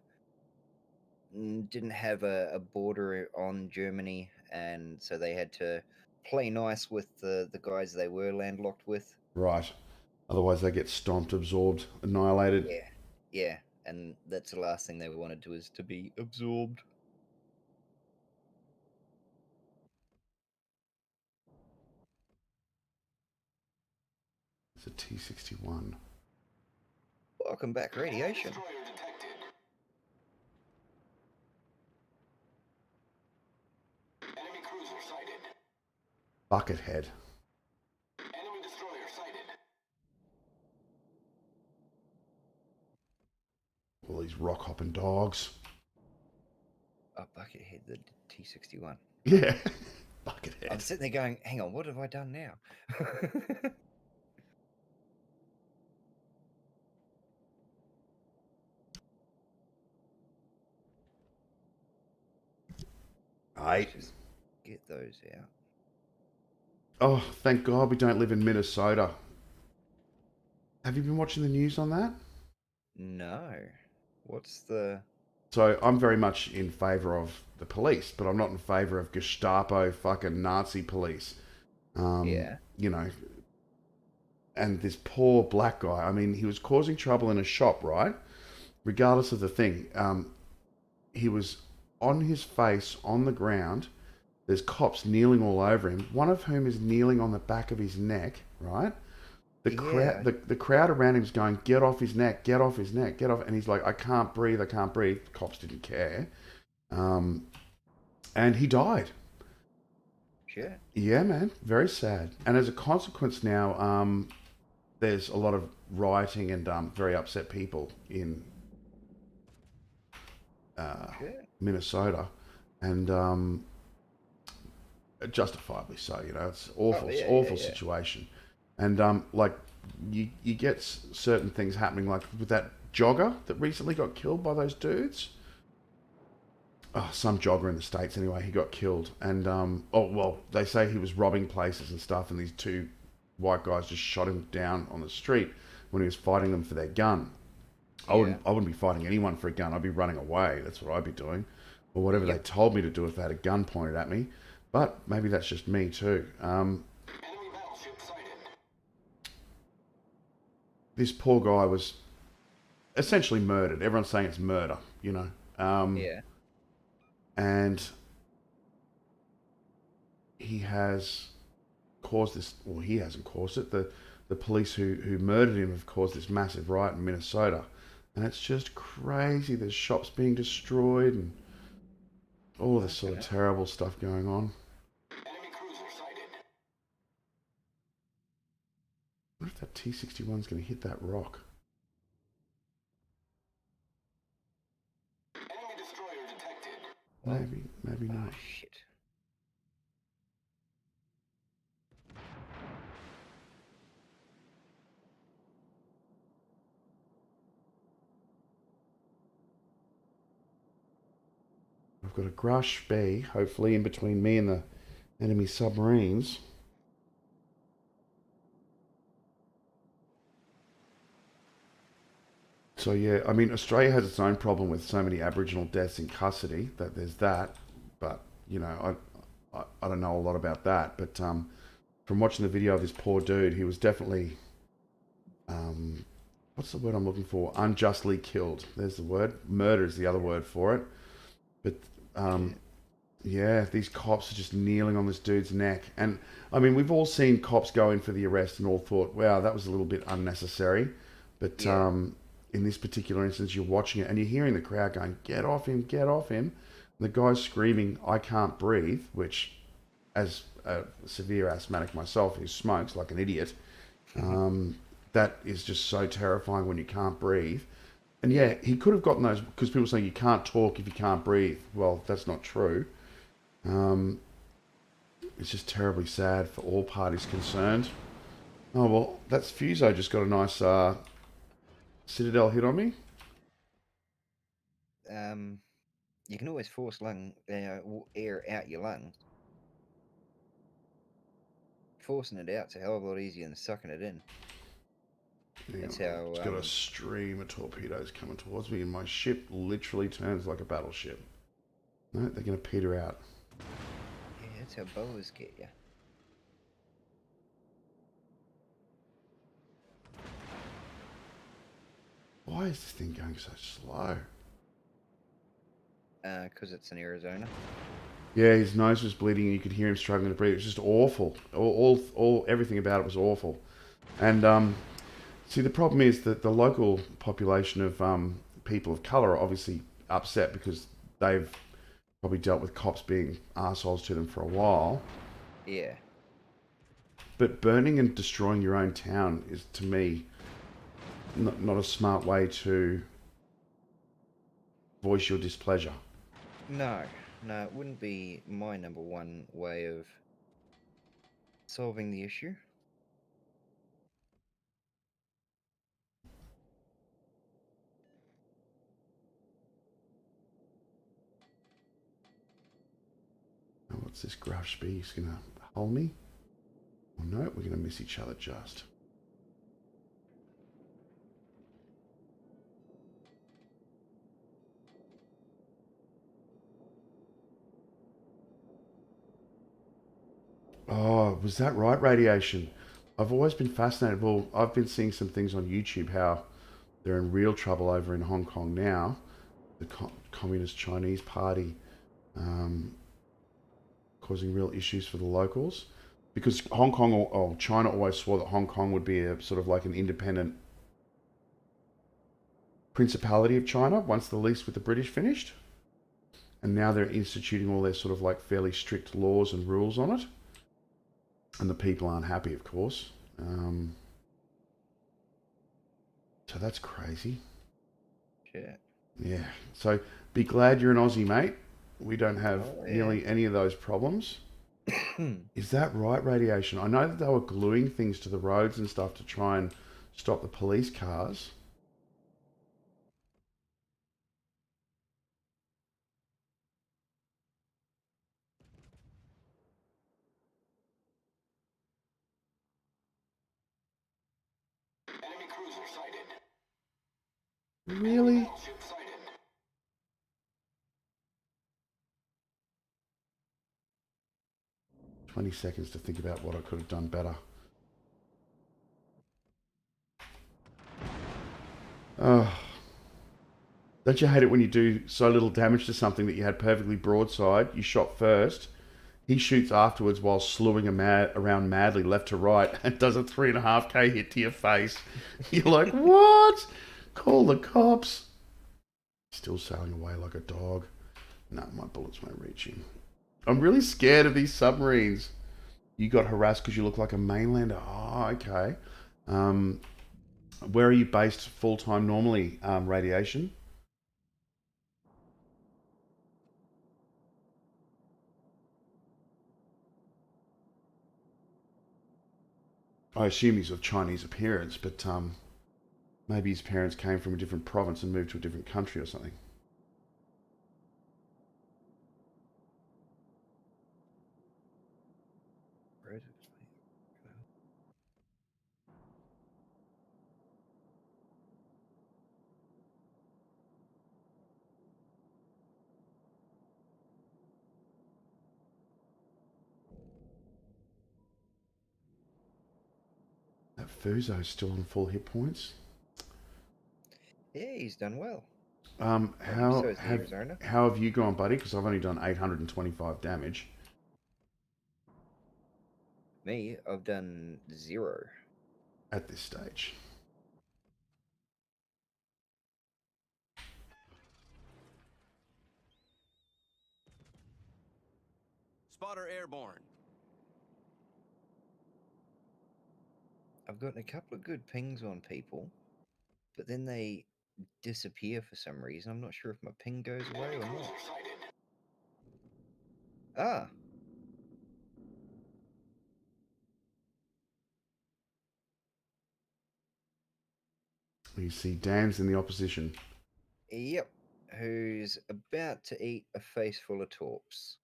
didn't have a border on Germany, and so they had to play nice with the guys they were landlocked with. Right. Otherwise, they get stomped, absorbed, annihilated. Yeah, yeah, and that's the last thing they wanted to is to be absorbed. It's a T-61. Welcome back, radiation. Destroyer detected. Enemy cruiser sighted. Buckethead. Enemy destroyer sighted. All these rock hopping dogs. Oh, Buckethead, the T-61. Yeah. I'm Buckethead. sitting there going, hang on, what have I done now? Aye. Just get those out. Oh, thank God we don't live in Minnesota. Have you been watching the news on that? No. What's the... So I'm very much in favour of the police, but I'm not in favour of Gestapo fucking Nazi police. Yeah. You know, and this poor black guy, I mean, he was causing trouble in a shop, right? Regardless of the thing, he was on his face on the ground. There's cops kneeling all over him, one of whom is kneeling on the back of his neck, right? Yeah. The crowd around him is going, get off his neck, get off his neck, get off. And he's like, I can't breathe, I can't breathe. The cops didn't care. And he died. Shit. Yeah, man, very sad. And as a consequence now, there's a lot of rioting and very upset people in Shit. Minnesota. And justifiably so, you know, it's Oh, awful, yeah, awful yeah, yeah. situation. And like you get certain things happening, like with that jogger that recently got killed by those dudes. Oh, some jogger in the States anyway, he got killed. And oh well, they say he was robbing places and stuff, and these two white guys just shot him down on the street when he was fighting them for their gun. Yeah. I wouldn't be fighting anyone for a gun. I'd be running away. That's what I'd be doing, or whatever they Yep. told me to do if they had a gun pointed at me. But maybe that's just me too. Enemy battleship sighted. This poor guy was essentially murdered. Everyone's saying it's murder, you know. Yeah. And he has caused this. Well, he hasn't caused it. The police who murdered him have caused this massive riot in Minnesota, and it's just crazy. There's shops being destroyed and all of this sort of Okay. terrible stuff going on. Enemy cruiser sighted. What if that T-61's going to hit that rock? Enemy destroyer detected. Maybe Oh, not. shit. I've got a Grush B, hopefully, in between me and the enemy submarines. So yeah, I mean, Australia has its own problem with so many Aboriginal deaths in custody. That there's that, but you know, I don't know a lot about that. But from watching the video of this poor dude, he was definitely what's the word I'm looking for? Unjustly killed. There's the word. Murder is the other word for it. But yeah, these cops are just kneeling on this dude's neck, and I mean, we've all seen cops go in for the arrest and all thought, wow, that was a little bit unnecessary. But Yeah. in this particular instance, you're watching it and you're hearing the crowd going, get off him, get off him. And the guy's screaming, I can't breathe, which, as a severe asthmatic myself who smokes like an idiot, that is just so terrifying when you can't breathe. And yeah, he could have gotten those because people say you can't talk if you can't breathe. Well, that's not true. It's just terribly sad for all parties concerned. Oh well, that's Fuso just got a nice Citadel hit on me. You can always force air out your lungs. Forcing it out's a hell of a lot easier than sucking it in. That's how. It's got a stream of torpedoes coming towards me, and my ship literally turns like a battleship. No, they're going to peter out. Yeah, that's how boas get you. Why is this thing going so slow? Because it's in Arizona. Yeah, his nose was bleeding, and you could hear him struggling to breathe. It was just awful. Everything about it was awful. And see, the problem is that the local population of people of color are obviously upset because they've probably dealt with cops being assholes to them for a while. Yeah. But burning and destroying your own town is, to me, not a smart way to voice your displeasure. No, it wouldn't be my number one way of solving the issue. Oh, what's this Grush B? He's going to hold me? Oh, no, we're going to miss each other just. Oh, was that right, radiation? I've always been fascinated. Well, I've been seeing some things on YouTube how they're in real trouble over in Hong Kong now. The Communist Chinese Party causing real issues for the locals. Because Hong Kong or China always swore that Hong Kong would be a sort of like an independent principality of China once the lease with the British finished. And now they're instituting all their sort of like fairly strict laws and rules on it. And the people aren't happy, of course. So that's crazy. Shit. Yeah. So be glad you're an Aussie, mate. We don't have Oh, yeah. nearly any of those problems. Is that right, radiation? I know that they were gluing things to the roads and stuff to try and stop the police cars. Enemy cruiser sighted. Really? Ship sighted. 20 seconds to think about what I could have done better. Oh, don't you hate it when you do so little damage to something that you had perfectly broadside? You shot first. He shoots afterwards while slewing around madly left to right and does a 3.5K hit to your face. You're like, what? Call the cops. Still sailing away like a dog. No, my bullets won't reach him. I'm really scared of these submarines. You got harassed because you look like a mainlander. Oh, okay. Where are you based full time normally, radiation? I assume he's of Chinese appearance, but maybe his parents came from a different province and moved to a different country or something. Where is it? That Fuzo's still on full hit points. Yeah, he's done well. How So is the have Arizona. how have you gone, buddy? Because I've only done 825 damage Me, I've done 0. at this stage. Spotter airborne. I've gotten a couple of good pings on people, but then they disappear for some reason. I'm not sure if my ping goes away or not. Ah, You see Dan's in the opposition. yep. Who's about to eat a face full of torps.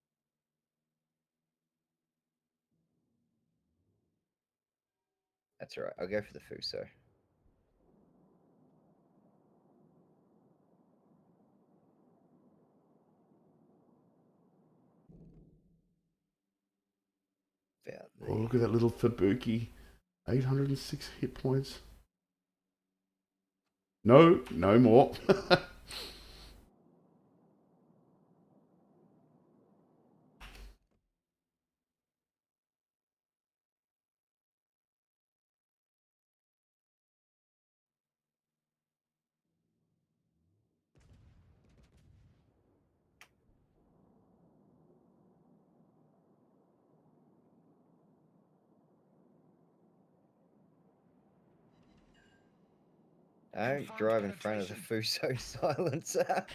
That's all right. I'll go for the Fuso. About Oh, there. look at that little Fubuki. 806 hit points. No, no more. Don't drive in front of the Fuso silencer.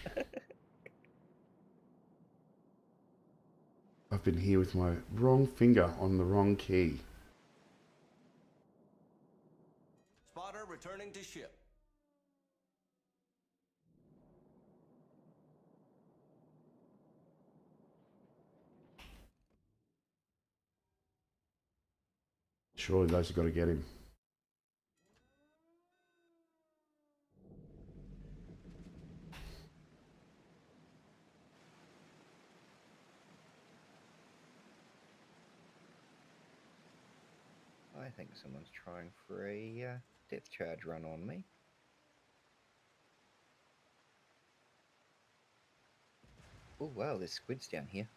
I've been here with my wrong finger on the wrong key. Spotter returning to ship. Surely those have got to get him. I think someone's trying for a depth charge run on me. Oh wow, there's squids down here.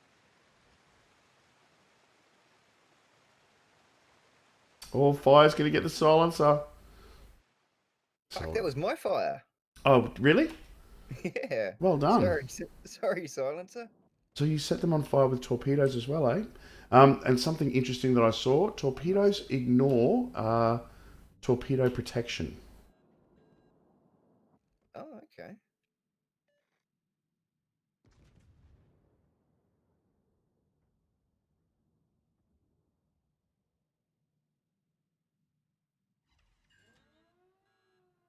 Oh, fire's going to get the silencer. Fuck, that was my fire. Oh, really? Yeah. Well done. Sorry, silencer. So you set them on fire with torpedoes as well, eh? And something interesting that I saw, torpedoes ignore torpedo protection. Oh, okay.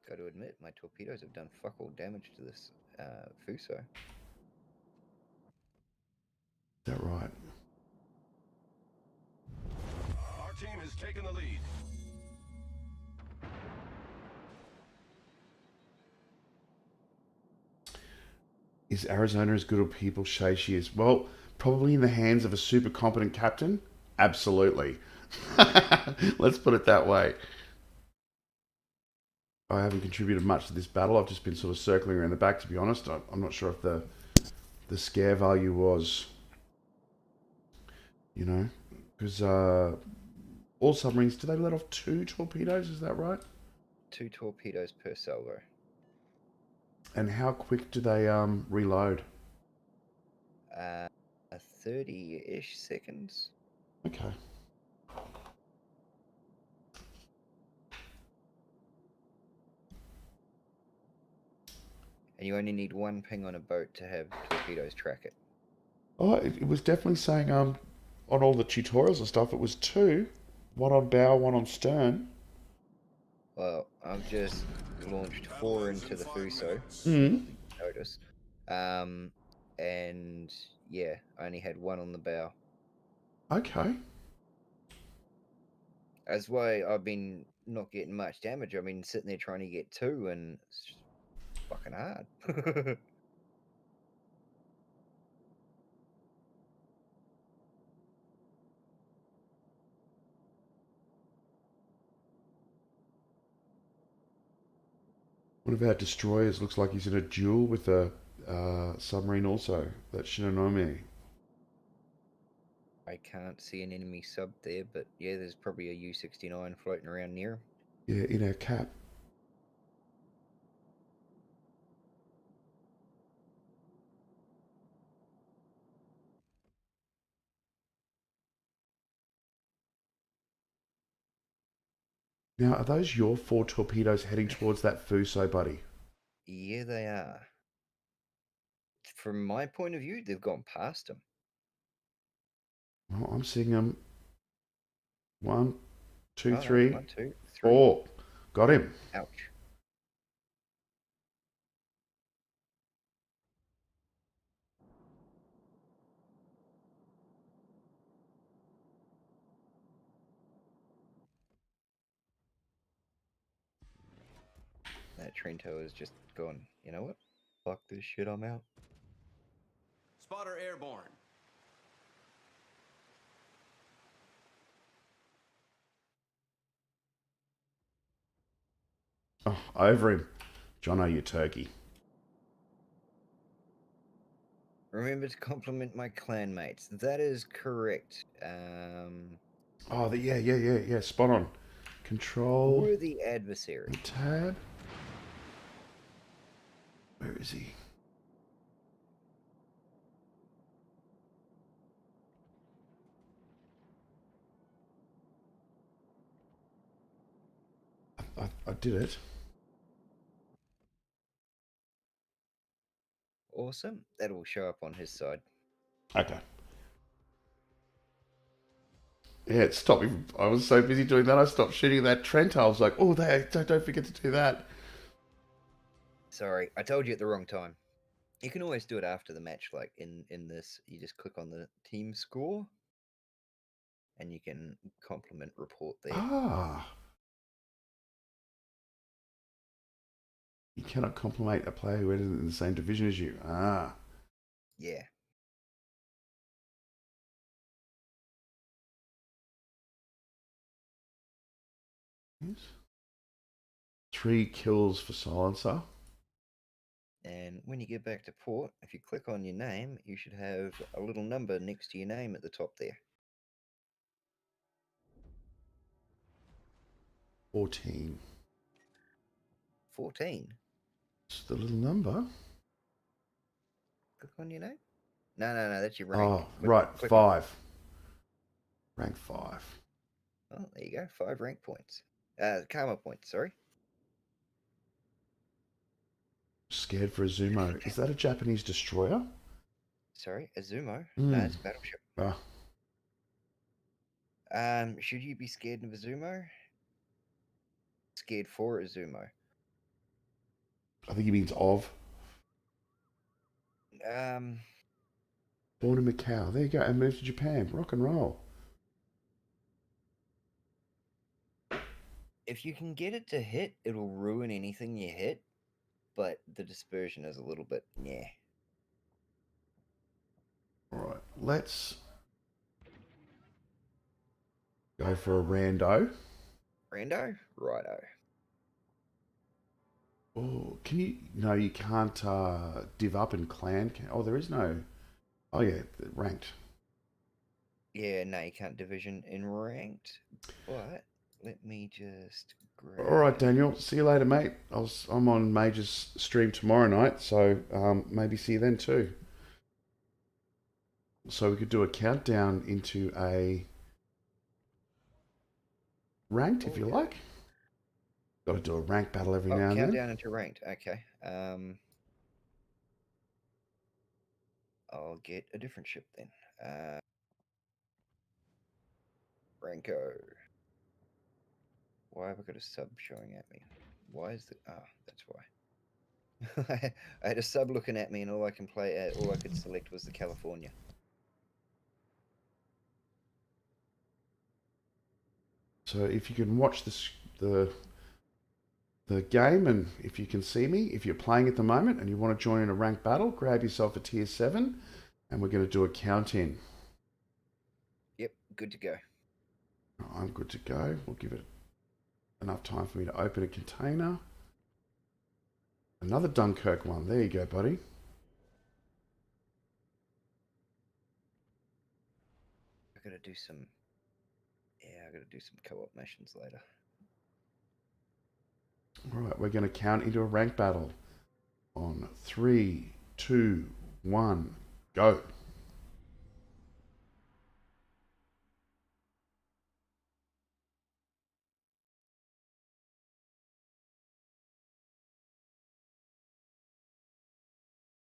Got to admit, my torpedoes have done fuck all damage to this Fuso. Is that right? Our team has taken the lead. Is Arizona as good as people say she is? Well, probably in the hands of a super competent captain. Absolutely. Let's put it that way. I haven't contributed much to this battle. I've just been sort of circling around the back, to be honest. I'm not sure if the scare value was, because all submarines, do they let off 2 torpedoes? Is that right? 2 torpedoes per salvo. And how quick do they reload? 30-ish seconds. Okay. And you only need 1 ping on a boat to have torpedoes track it. Oh, it was definitely saying on all the tutorials and stuff, it was 2, 1 on bow, 1 on stern. Well, I've just launched 4 into the Fuso. Mm. Notice. And yeah, I only had 1 on the bow. Okay. That's why I've been not getting much damage. I've been sitting there trying to get 2, and it's just fucking hard. One of our destroyers looks like he's in a duel with a submarine also. That Shinonome. I can't see an enemy sub there, but yeah, there's probably a U-69 floating around near him. Yeah, in our cap. Now, are those your 4 torpedoes heading towards that Fuso, buddy? Yeah, they are. From my point of view, they've gone past him. Well, I'm seeing them. 1, 2, Oh, no, 3, 1, 2, 3. 4. Got him. Ouch. That Trento has just gone, you know what? Fuck this shit, I'm out. Spotter airborne. Oh, over him. Jono, you turkey. Remember to compliment my clanmates. That is correct. Oh, yeah. Spot on. Control. Worthy adversary. Tab. Where is he? I did it. Awesome. That will show up on his side. Okay. Yeah, it stopped me. I was so busy doing that, I stopped shooting that Trent. I was like, oh, don't forget to do that. Sorry, I told you at the wrong time. You can always do it after the match, like in this. You just click on the team score. and you can compliment report there. Ah. You cannot compliment a player who isn't in the same division as you. Ah. Yeah. Yes. 3 kills for Silencer. And when you get back to port, if you click on your name, you should have a little number next to your name at the top there. 14. 14. It's the little number. Click on your name. No, that's your rank. Oh, Click- right. click on- 5. Rank 5. Oh, there you go. 5 rank points. Karma points, sorry. Scared for Azumo. Is that a Japanese destroyer? Sorry, Azumo. Mm. No, it's a battleship. Ah. Should you be scared of Azumo? Scared for Azumo. I think he means of. Um, Born in Macau. There you go. And moved to Japan. Rock and roll. if you can get it to hit, it'll ruin anything you hit, but the dispersion is a little bit, yeah. All right. Let's go for a rando. Rando? Righto. Oh, can you? No, you can't div up in clan. Oh, there is no. Oh yeah, ranked. Yeah, no, you can't division in ranked, but let me just grab... All right, Daniel. See you later, mate. I'm on Major's stream tomorrow night, so maybe see you then too. So we could do a countdown into a ranked if you like. Got to do a rank battle every now and then. Countdown into ranked, okay. I'll get a different ship then. Ranko. Why have I got a sub showing at me? Why is the... Oh, that's why. I had a sub looking at me and all I could select was the California. So if you can watch the game, and if you can see me, if you're playing at the moment and you want to join in a ranked battle, grab yourself a tier 7 and we're going to do a count in. Yep, good to go. I'm good to go. We'll give it enough time for me to open a container. Another Dunkirk one. There you go, buddy. I gotta do some... Yeah, I gotta do some co-op missions later. All right, we're going to count into a ranked battle on 3, 2, 1, go.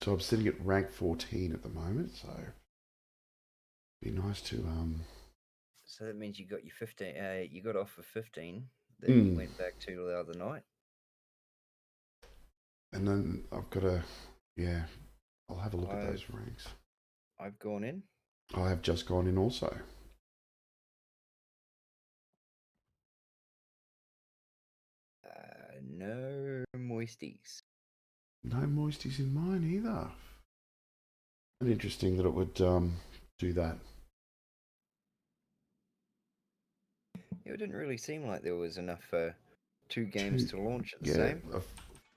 So I'm sitting at rank 14 at the moment, so it'd be nice to So that means you got your 15. You got off of 15 that you went back to the other night. And then I've got to, yeah, I'll have a look at those ranks. I've gone in. I have just gone in also. No moisties. No moisties in mine either. And interesting that it would do that. It didn't really seem like there was enough 2 games to launch at the Yeah, same.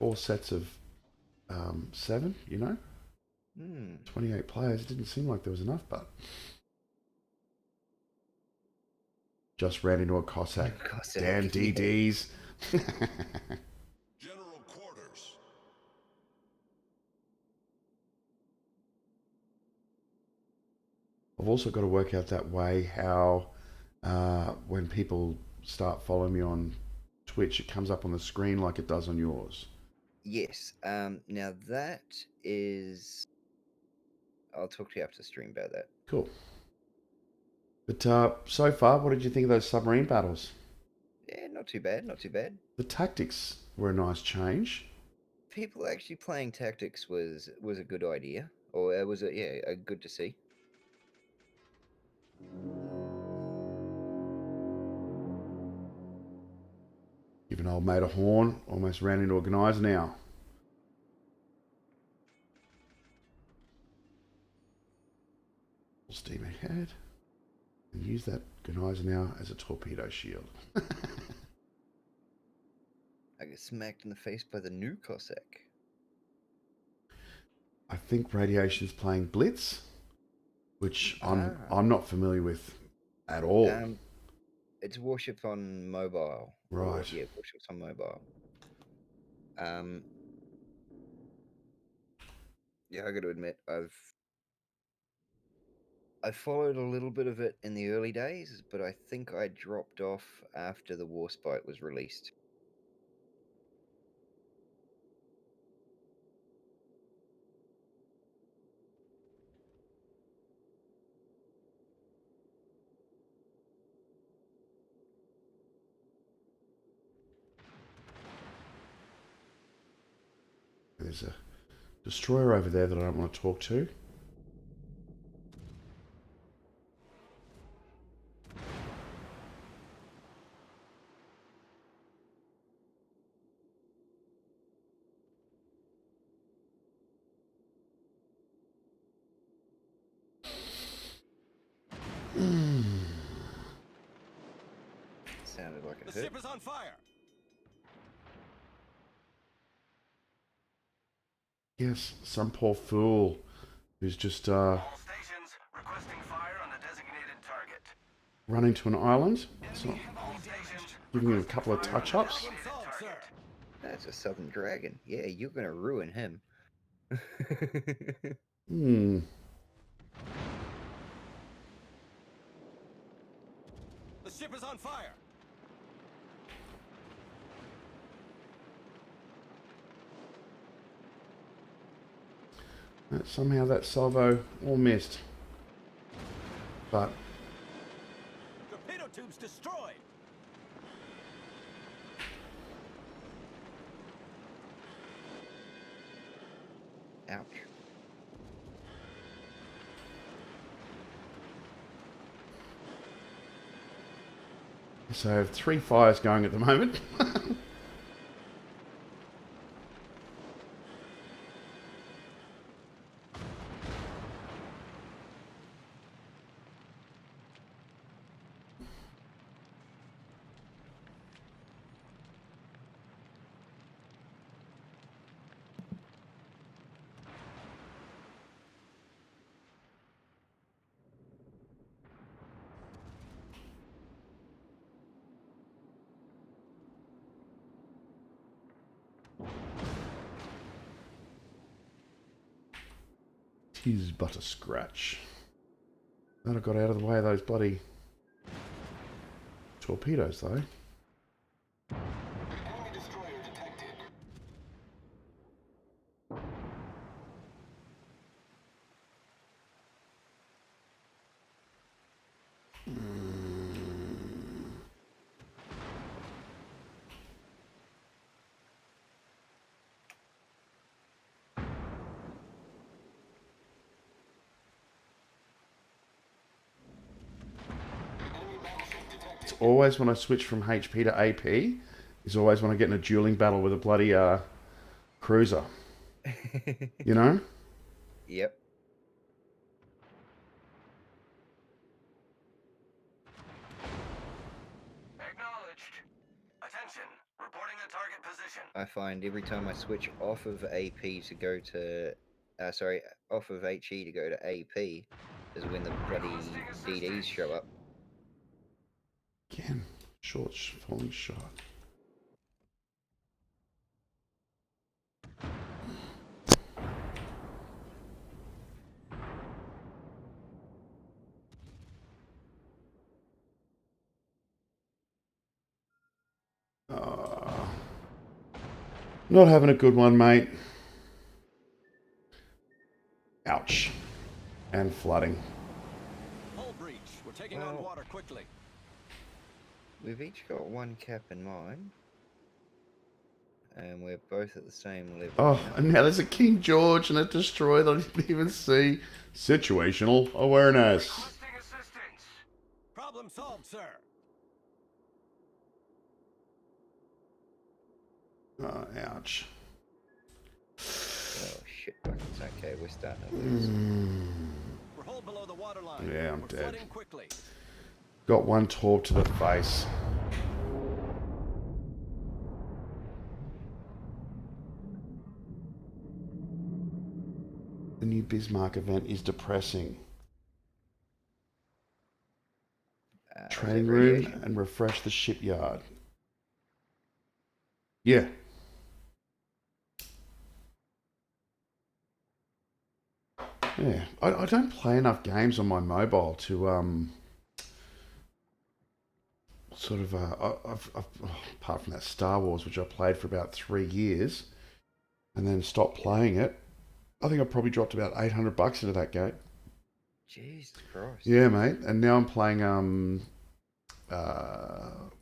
4 sets of 7, you know? 28 players. It didn't seem like there was enough, but... Just ran into a Cossack. Damn DDs. General quarters. I've also got to work out that way how when people start following me on Twitch, it comes up on the screen like it does on yours. Yes. Now that is... I'll talk to you after stream about that. Cool. But so far, what did you think of those submarine battles? Yeah, not too bad, not too bad. The tactics were a nice change. People actually playing tactics was a good idea, or it was good to see. Giving old mate a horn. Almost ran into a geyser now. Full steam ahead. And use that geyser now as a torpedo shield. I get smacked in the face by the new Cossack. I think Radiation's playing Blitz, which I'm not familiar with at all. It's warships on mobile. Right. Yeah, warships on mobile. Yeah, I got to admit, I followed a little bit of it in the early days, but I think I dropped off after the Warspite was released. There's a destroyer over there that I don't want to talk to. Sounded like it The hurt. ship is on fire. Yes, some poor fool who's just All stations requesting fire on the designated target. run into an island. It's not All stations giving him a couple of touch-ups. Problem solved, sir. That's a Southern Dragon. Yeah, you're gonna ruin him. Hmm. The ship is on fire. Somehow that salvo all missed. But Torpedo tubes destroyed. Ouch. so I have 3 fires going at the moment. Tis but a scratch. Glad I got out of the way of those bloody torpedoes, though. Enemy destroyer detected. It's always when I switch from HP to AP, is always when I get in a dueling battle with a bloody cruiser. You know? Yep. acknowledged. Attention, reporting a target position. I find every time I switch off of AP to go to, off of HE to go to AP, is when the bloody DDs show up. Again, short falling shot. Not having a good one, mate. Ouch. And flooding. Hull breach. We're taking on Well- water quickly. We've each got one cap in mind, and we're both at the same level. Oh, now. and now there's a King George and a destroyer that I didn't even see. Situational awareness. Requesting assistance. Problem solved, sir. Oh, ouch. Oh shit buckets. Okay, we're starting to lose. We're hull below the waterline. Yeah, I'm We're dead. flooding quickly. Got one torp to the face. The new Bismarck event is depressing. Is Training that room radiation? and refresh the shipyard. Yeah. Yeah. I don't play enough games on my mobile to sort of apart from that Star Wars, which I played for about 3 years and then stopped playing it. I think I probably dropped about $800 into that game. Jesus Christ. Yeah, mate. And now I'm playing Warhammer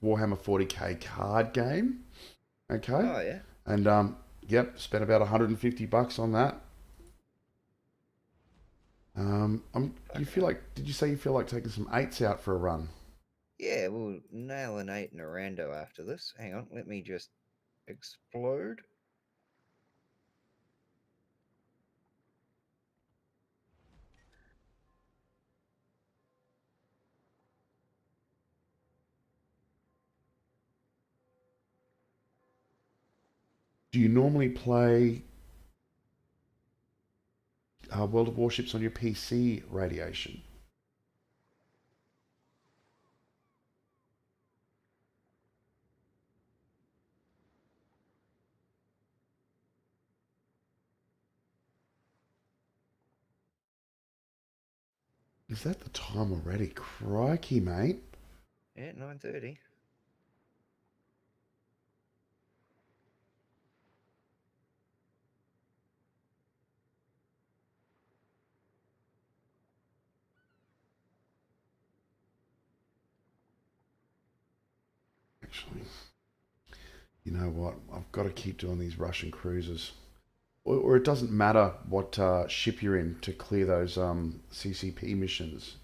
40k card game. Okay. Oh yeah. And yep, spent about $150 on that. You feel like? Did you say you feel like taking some eights out for a run? Yeah, we'll nail an 8 in a rando after this. Hang on, let me just explode. Do you normally play World of Warships on your PC radiation? Is that the time already? Crikey, mate. Yeah, 9:30. Actually, you know what? I've got to keep doing these Russian cruises. Or it doesn't matter what ship you're in to clear those CCP missions.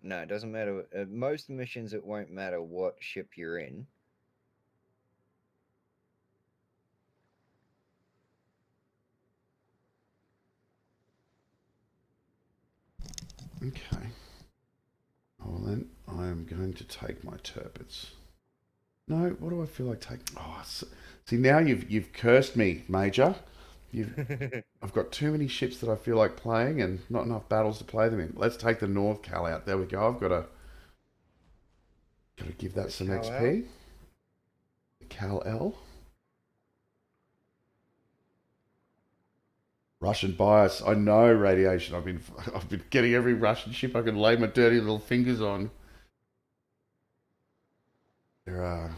No, it doesn't matter. Most missions, it won't matter what ship you're in. Okay. Well then, I am going to take my turpits. No, what do I feel like taking? Oh, see now you've cursed me, Major. I've got too many ships that I feel like playing and not enough battles to play them in. Let's take the North Cal out. There we go. I've got to give that some Cal out. XP. Cal L. Russian bias. I know radiation. I've been getting every Russian ship I can lay my dirty little fingers on. There are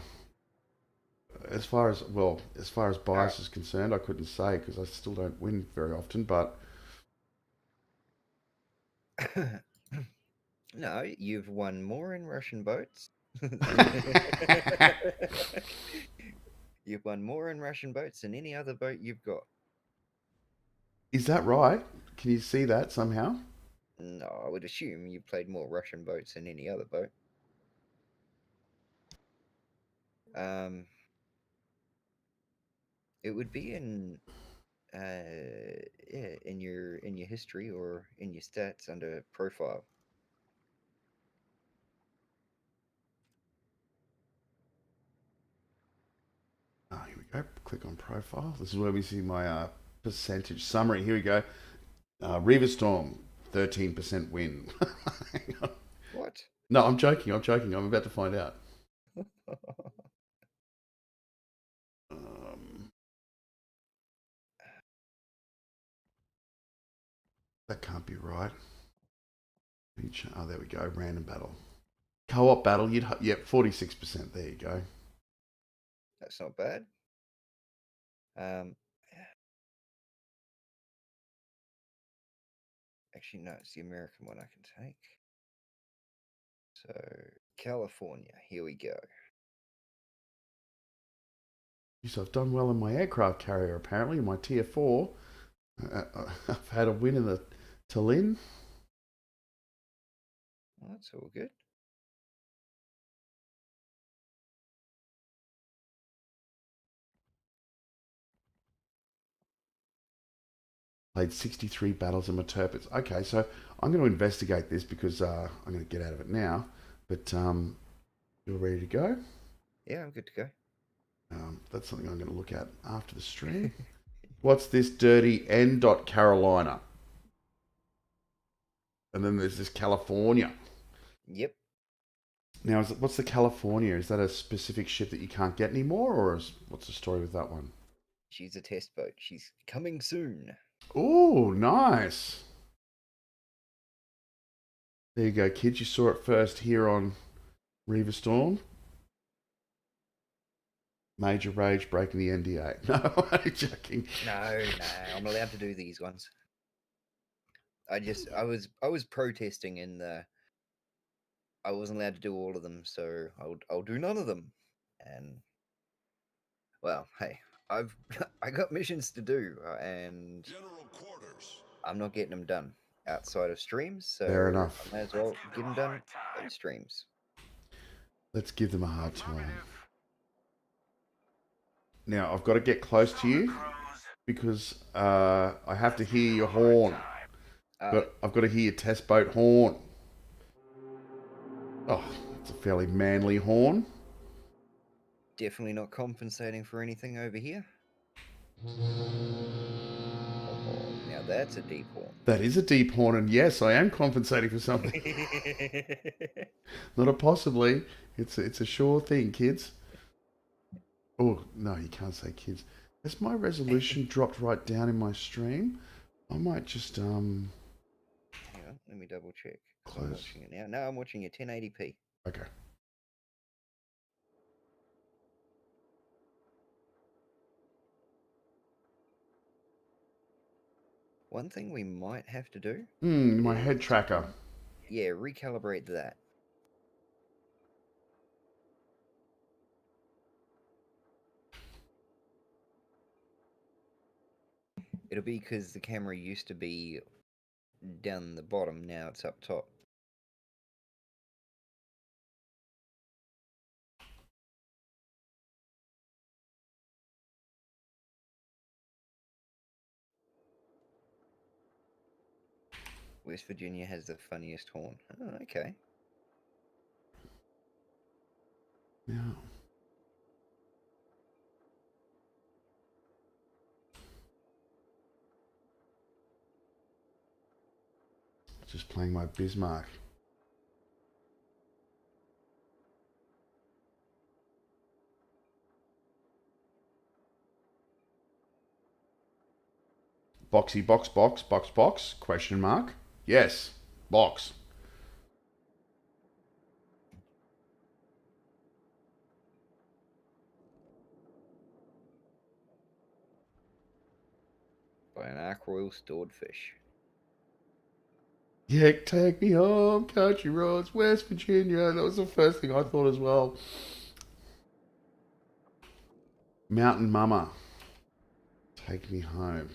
as far as bias is concerned, I couldn't say because I still don't win very often. But No, you've won more in Russian boats. You've won more in Russian boats than any other boat you've got. is that right? Can you see that somehow? No, I would assume you played more Russian boats than any other boat. Um, it would be in yeah, in your history or in your stats under profile. Oh, here we go. Click on profile. This is where we see my percentage summary. Here we go. Reaverstorm, 13% win. Hang on. What? No, I'm joking. I'm joking. I'm about to find out. Um, that can't be right. Oh, there we go. Random battle. Co-op battle. Yep, 46%. There you go. That's not bad. Um, actually, no, it's the American one I can take. So, California, here we go. So I've done well in my aircraft carrier. Apparently, in my tier 4, I've had a win in the Tallinn. Well, that's all good. Played 63 battles in my turpits. Okay, so I'm going to investigate this because I'm going to get out of it now. But you're ready to go? Yeah, I'm good to go. That's something I'm going to look at after the stream. What's this dirty N. Carolina? And then there's this California. Yep. Now, what's the California? Is that a specific ship that you can't get anymore, or what's the story with that one? She's a test boat. She's coming soon. Oh, nice. There you go, kids. You saw it first here on Reaverstorm. Major rage breaking the NDA. No, I'm joking. No, I'm allowed to do these ones. I was protesting in the. I wasn't allowed to do all of them, so I'll do none of them. And well, hey, I've I got missions to do, and General quarters. I'm not getting them done outside of streams, so Fair enough. I may as well get them done in streams. Let's give them a hard time. Now, I've got to get close to you because I have to hear your horn. But I've got to hear your test boat horn. Oh, it's a fairly manly horn. Definitely not compensating for anything over here. Oh, now that's a deep horn. That is a deep horn, and yes, I am compensating for something. Not a possibly. It's a sure thing, kids. Oh, no, you can't say kids. Has my resolution dropped right down in my stream? I might just, Hang on, let me double check. I'm Close. watching it now. No, I'm watching it 1080p. Okay. One thing we might have to do. My head tracker. Yeah, recalibrate that. It'll be because the camera used to be down the bottom, now it's up top. West Virginia has the funniest horn. Oh, okay. Yeah. Just playing my Bismarck. Boxy box, question mark. Yes, box. By an arc royal stored fish. Yeah, take me home, country roads, West Virginia. That was the first thing I thought as well. Mountain Mama. Take me home.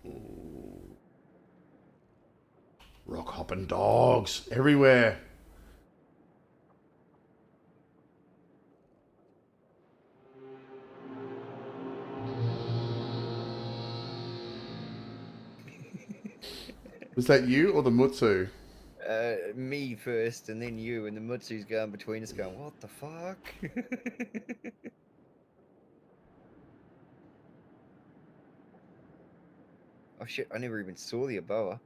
Ooh. Rock hopping dogs everywhere. Was that you or the Mutsu? Me first, and then you, and the Mutsu's going between us, going, "What the fuck?" Oh shit! I never even saw the Aboa.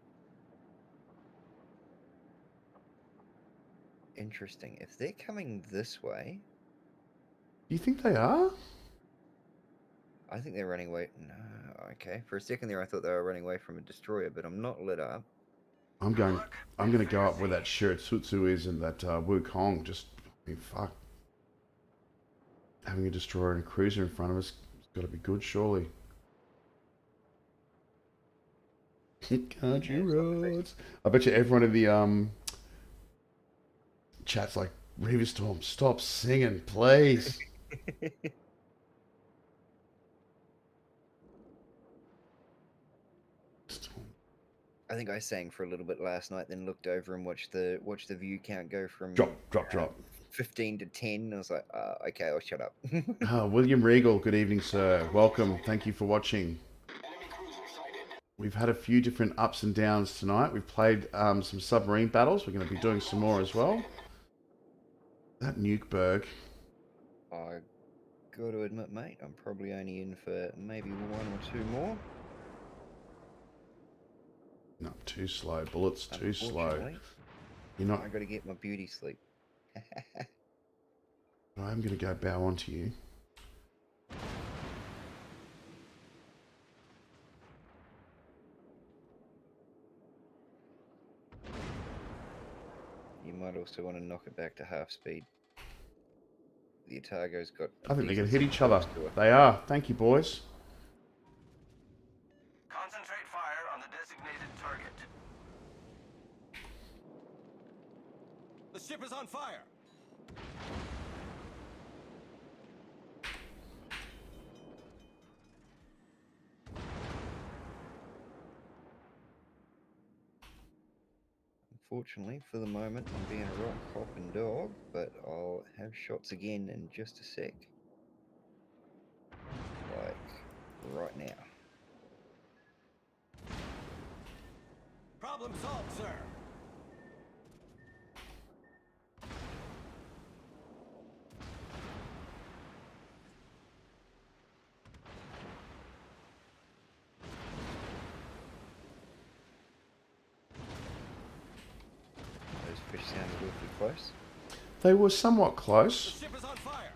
Interesting. If they're coming this way, Do you think they are? I think they're running away. No, okay. For a second there, I thought they were running away from a destroyer, but I'm not lit up. I'm going to go up where that Shirtsutsu is and that Wukong. Just, I mean, fuck. Having a destroyer and a cruiser in front of us has got to be good, surely. Country roads. I bet you everyone in the chat's like, Reaverstorm, stop singing, please. I think I sang for a little bit last night, then looked over and watched the view count go from Drop. 15 to 10. I was like, okay, I'll shut up. William Regal, good evening, sir. Welcome. Thank you for watching. We've had a few different ups and downs tonight. We've played some submarine battles. We're going to be doing some more as well. That Nukeberg. I got to admit, mate, I'm probably only in for maybe 1 or 2 more. No, too slow. Bullets, too slow. Unfortunately, You're not. I got to get my beauty sleep. I'm going to go bow onto you. You might also want to knock it back to half speed. The Otago's got. I think they're going to decent hit each other. close to her. They are. Thank you, boys. Concentrate fire on the designated target. The ship is on fire. Unfortunately, for the moment, I'm being a right cop and dog, but I'll have shots again in just a sec. Like, right now. Problem solved, sir. Those fish sounded awfully close. They were somewhat The close. ship is on fire.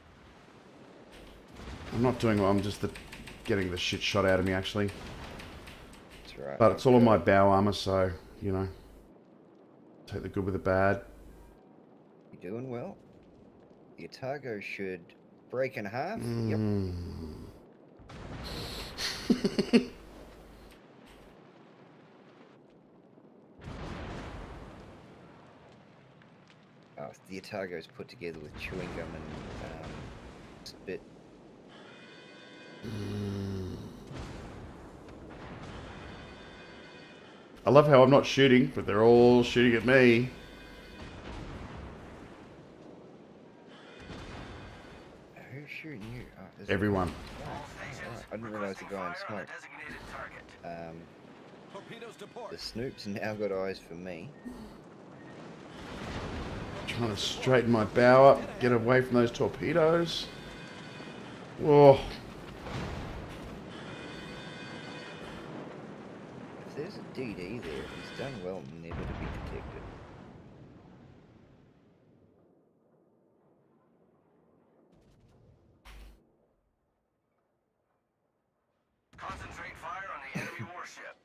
I'm not doing well. I'm just getting the shit shot out of me, actually. That's right. But it's all on my bow armor, so, you know. Take the good with the bad. You're doing well. The Otago should break in half. Yep. The Otago's put together with chewing gum and spit. I love how I'm not shooting, but they're all shooting at me. Who's shooting you? Oh, there's Everyone. Alright, I didn't realise the guy in Fire on the smoke. designated target. Torpedoes to port. The Snoop's now got eyes for me. Trying to straighten my bow up, get away from those torpedoes. Whoa. If there's a DD there, he's done well never to be detected. Concentrate fire on the enemy warship.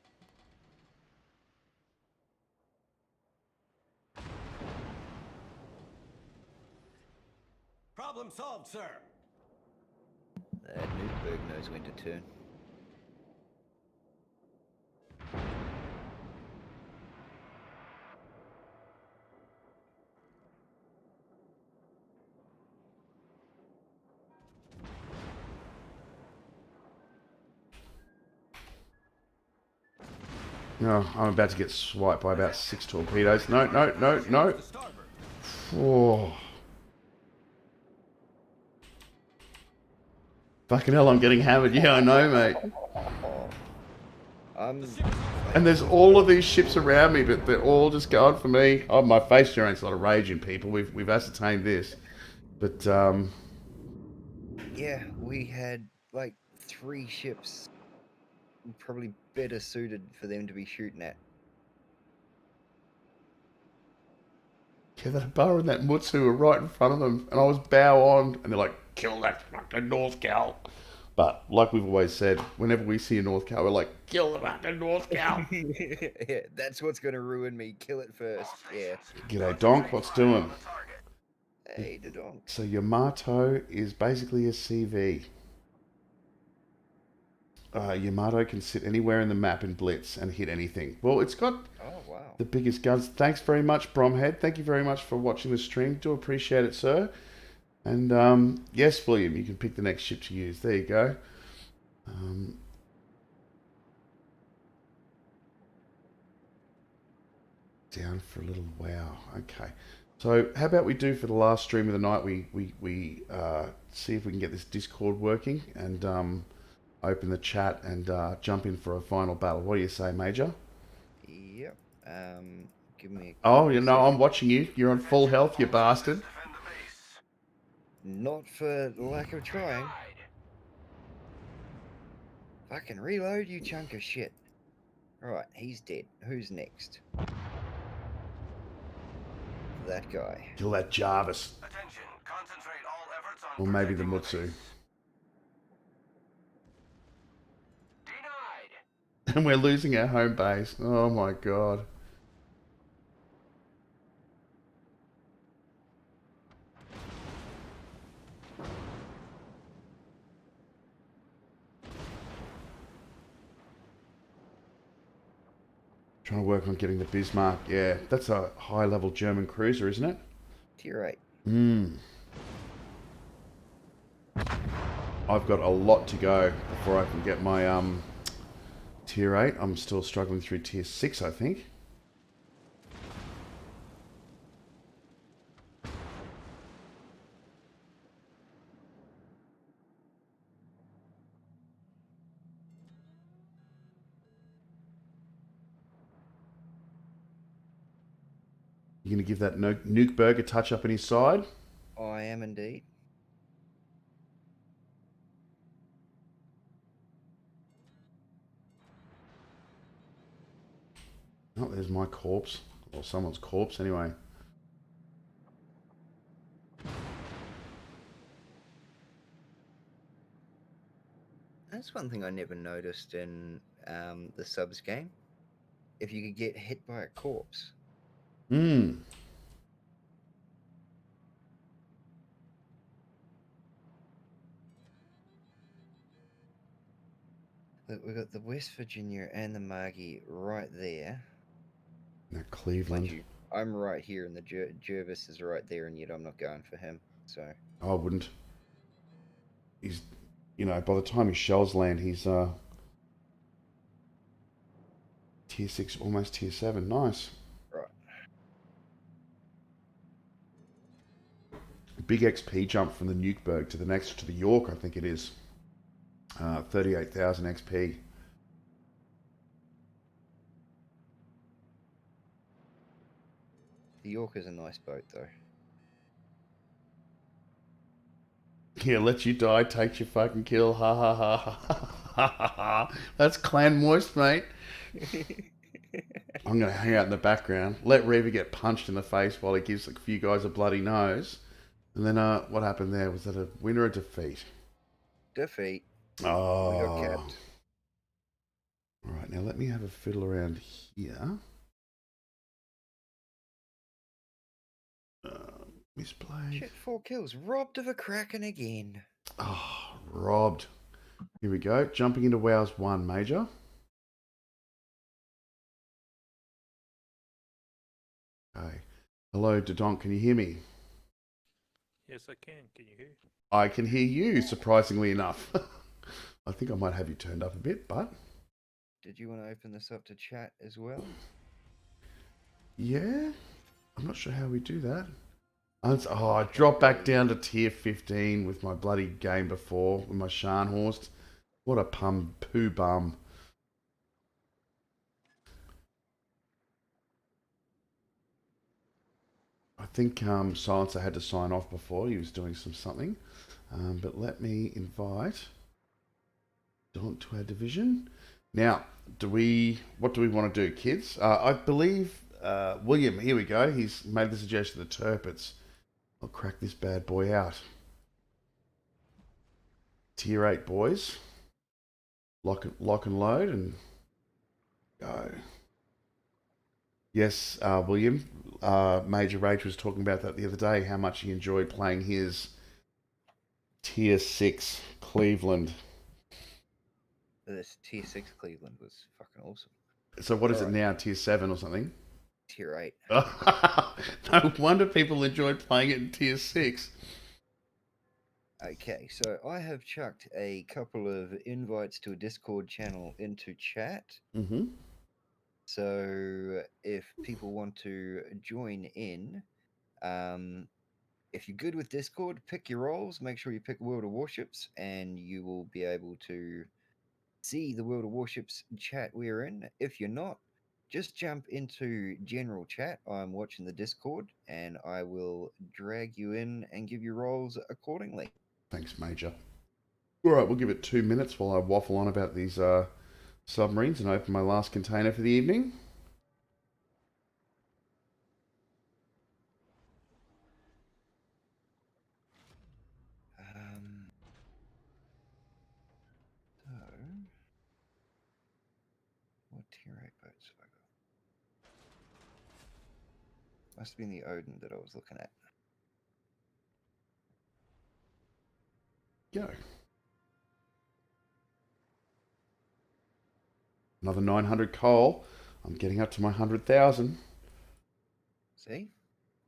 Problem solved, sir. That Newberg knows when to turn. No, I'm about to get swiped by about 6 torpedoes. No, no, no, no. To starboard. Whoa. Fucking hell, I'm getting hammered. Yeah, I know, mate. I'm And there's all of these ships around me, but they're all just going for me. Oh, my face generates a lot of rage in people. We've ascertained this. But, yeah, we had like 3 ships probably better suited for them to be shooting at. yeah, that bar and that Mutsu were right in front of them, and I was bow on, and they're like, kill that fucking North Cal. But, like we've always said, whenever we see a North Cal, we're like, kill the fucking North Cal. Yeah, that's what's going to ruin me. Kill it first. Yeah. G'day, Donk. What's doing? Hey, the donk. So Yamato is basically a CV. Yamato can sit anywhere in the map in Blitz and hit anything. Well, it's got Oh, wow. the biggest guns. Thanks very much, Bromhead. Thank you very much for watching the stream. Do appreciate it, sir. And yes, William, you can pick the next ship to use. There you go. Down for a little wow. Okay. So how about we do for the last stream of the night? We see if we can get this Discord working and open the chat and jump in for a final battle. What do you say, Major? Yep. Give me a Oh, couple you of know, I'm seconds. watching you. You're on full health, you bastard. Defend the base. Not for lack of trying. Denied. Fucking reload, you chunk of shit. Alright, he's dead. Who's next? That guy. Kill that Jarvis. Attention. Concentrate all efforts on Or maybe the protecting Mutsu. base. Denied. And we're losing our home base. Oh my god. Trying to work on getting the Bismarck. Yeah, that's a high-level German cruiser, isn't it? Tier 8. I've got a lot to go before I can get my tier 8. I'm still struggling through tier 6, I think. You going to give that Nukeberg a touch up in his side? I am indeed. Oh, there's my corpse. Or someone's corpse, anyway. That's one thing I never noticed in the subs game. If you could get hit by a corpse. Hmm. Look, we've got the West Virginia and the Margie right there. That Mind Cleveland. you, I'm right here, and the Jervis is right there, and yet I'm not going for him. So I wouldn't. He's, you know, by the time his shells land, he's tier 6, almost tier 7. Nice. right, Big XP jump from the Nukeberg to the next, to the York, I think it is. 38,000 XP. the York is a nice boat, though. Yeah, let you die, takes your fucking kill. Ha ha ha ha ha ha ha. That's Clan Moist, mate. I'm going to hang out in the background. Let Reaver get punched in the face while he gives a few guys a bloody nose. And then what happened there? Was that a win or a defeat? Defeat. Oh. We got capped. All right, now let me have a fiddle around here. Misplayed. Shit, 4 kills. Robbed of a Kraken again. Oh, robbed. Here we go. Jumping into WoW's 1, Major. Okay. Hello, Dodonk. Can you hear me? Yes, I can. Can you hear? I can hear you, surprisingly enough. I think I might have you turned up a bit, but... Did you want to open this up to chat as well? Yeah? I'm not sure how we do that. I dropped back down to tier 15 with my bloody game before, with my Scharnhorst. What a poo bum. I think Silencer had to sign off before. He was doing something. But let me invite Don to our division. Now, what do we want to do, kids? I believe William, here we go. He's made the suggestion of the Turpits. I'll crack this bad boy out. Tier 8, boys. Lock and load and go. Yes, William. Major Rage was talking about that the other day, how much he enjoyed playing his tier 6 Cleveland. This tier 6 Cleveland was fucking awesome. So what is it now, tier 7 or something? Tier 8. No wonder people enjoyed playing it in tier 6. Okay, so I have chucked a couple of invites to a Discord channel into chat. Mm-hmm. So if people want to join in, If you're good with Discord, pick your roles. Make sure you pick World of Warships, and you will be able to see the World of Warships chat we're in. If you're not, just jump into general chat. I'm watching the Discord, and I will drag you in and give you roles accordingly. Thanks, Major. All right, we'll give it 2 minutes while I waffle on about these submarines and open my last container for the evening. So, what tier 8 boats have I got? Must have been the Odin that I was looking at. Go. Another 900 coal. I'm getting up to my 100,000. See,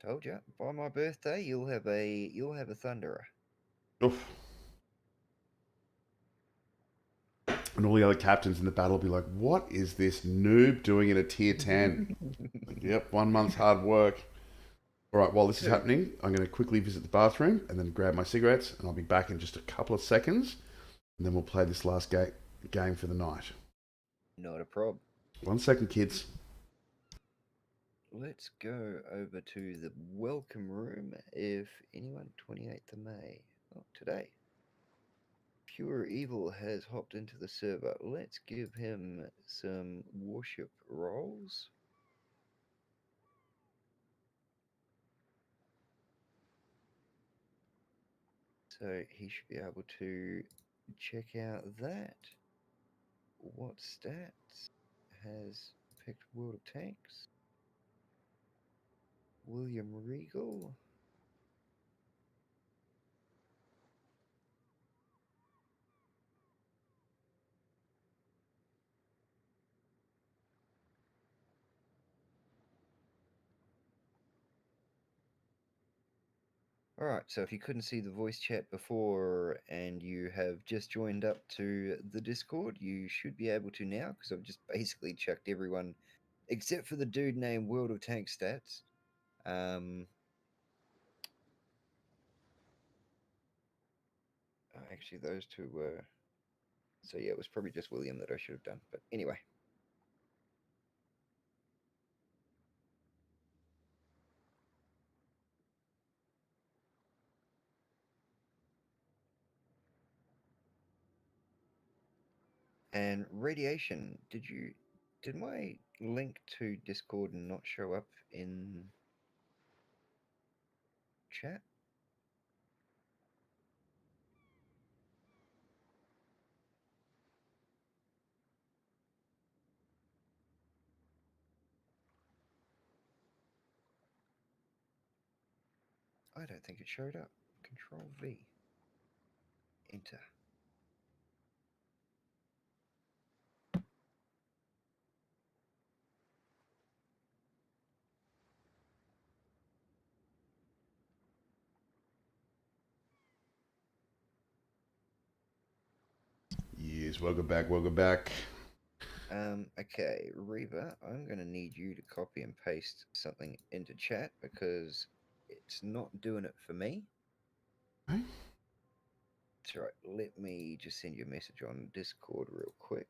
told you. By my birthday, you'll have a Thunderer. Oof. And all the other captains in the battle will be like, what is this noob doing in a tier 10? Like, yep, 1 month's hard work. All right, while this is happening, I'm going to quickly visit the bathroom and then grab my cigarettes, and I'll be back in just a couple of seconds, and then we'll play this last game for the night. Not a prob. 1 second, kids. Let's go over to the welcome room. If anyone, 28th of May. Oh, today. Pure Evil has hopped into the server. Let's give him some warship rolls. So he should be able to check out that. What stats has picked World of Tanks? William Regal. Alright, so if you couldn't see the voice chat before and you have just joined up to the Discord, you should be able to now, because I've just basically chucked everyone except for the dude named World of Tank Stats. Actually, those two were... So yeah, it was probably just William that I should have done. But anyway. And radiation, did my link to Discord not show up in chat? I don't think it showed up. Control V. Enter. Yes, welcome back, welcome back. Okay, Reba, I'm going to need you to copy and paste something into chat because it's not doing it for me. Okay. That's right. Let me just send you a message on Discord real quick.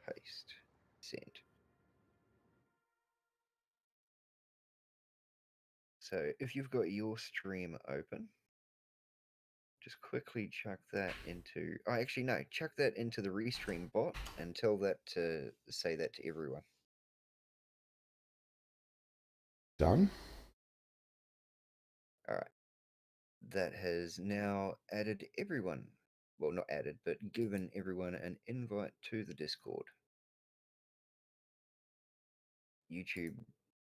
Paste. Send. So if you've got your stream open, just quickly chuck that into... Oh, actually, no. Chuck that into the Restream bot and tell that to say that to everyone. Done. All right. That has now added everyone. Well, not added, but given everyone an invite to the Discord. YouTube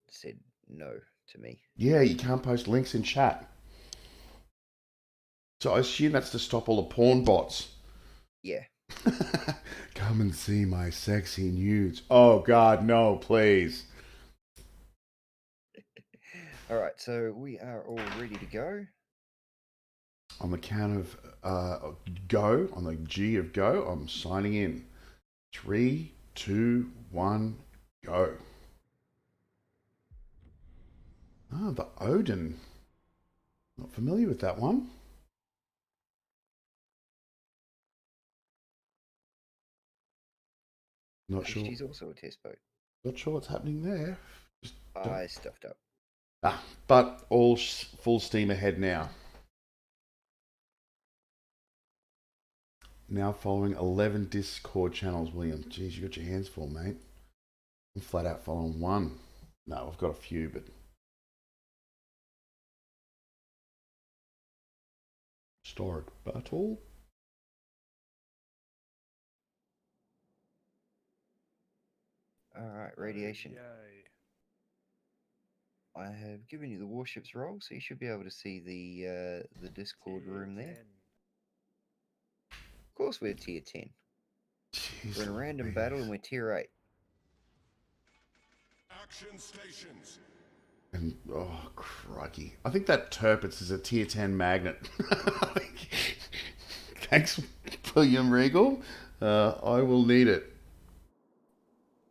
said no to me. Yeah, you can't post links in chat. So I assume that's to stop all the porn bots. Yeah. Come and see my sexy nudes. Oh, God, no, please. All right, so we are all ready to go. On the count of go, on the G of go, I'm signing in. 3, 2, 1, go. Ah, the Odin. Not familiar with that one. Not sure. She's also a test boat. Not sure what's happening there. Just I stuffed up. but all full steam ahead now. Now following 11 Discord channels, William. Jeez, you got your hands full, mate. I'm flat out following one. No, I've got a few, but... Historic battle? Alright, radiation. Yay. I have given you the warships roll, so you should be able to see the Discord Tier room there. 10. Of course we're tier 10. Jeez We're in a random Louise. battle and we're tier 8. Action stations. And, oh, crikey. I think that Turpitz is a tier 10 magnet. Thanks, William Regal. I will need it.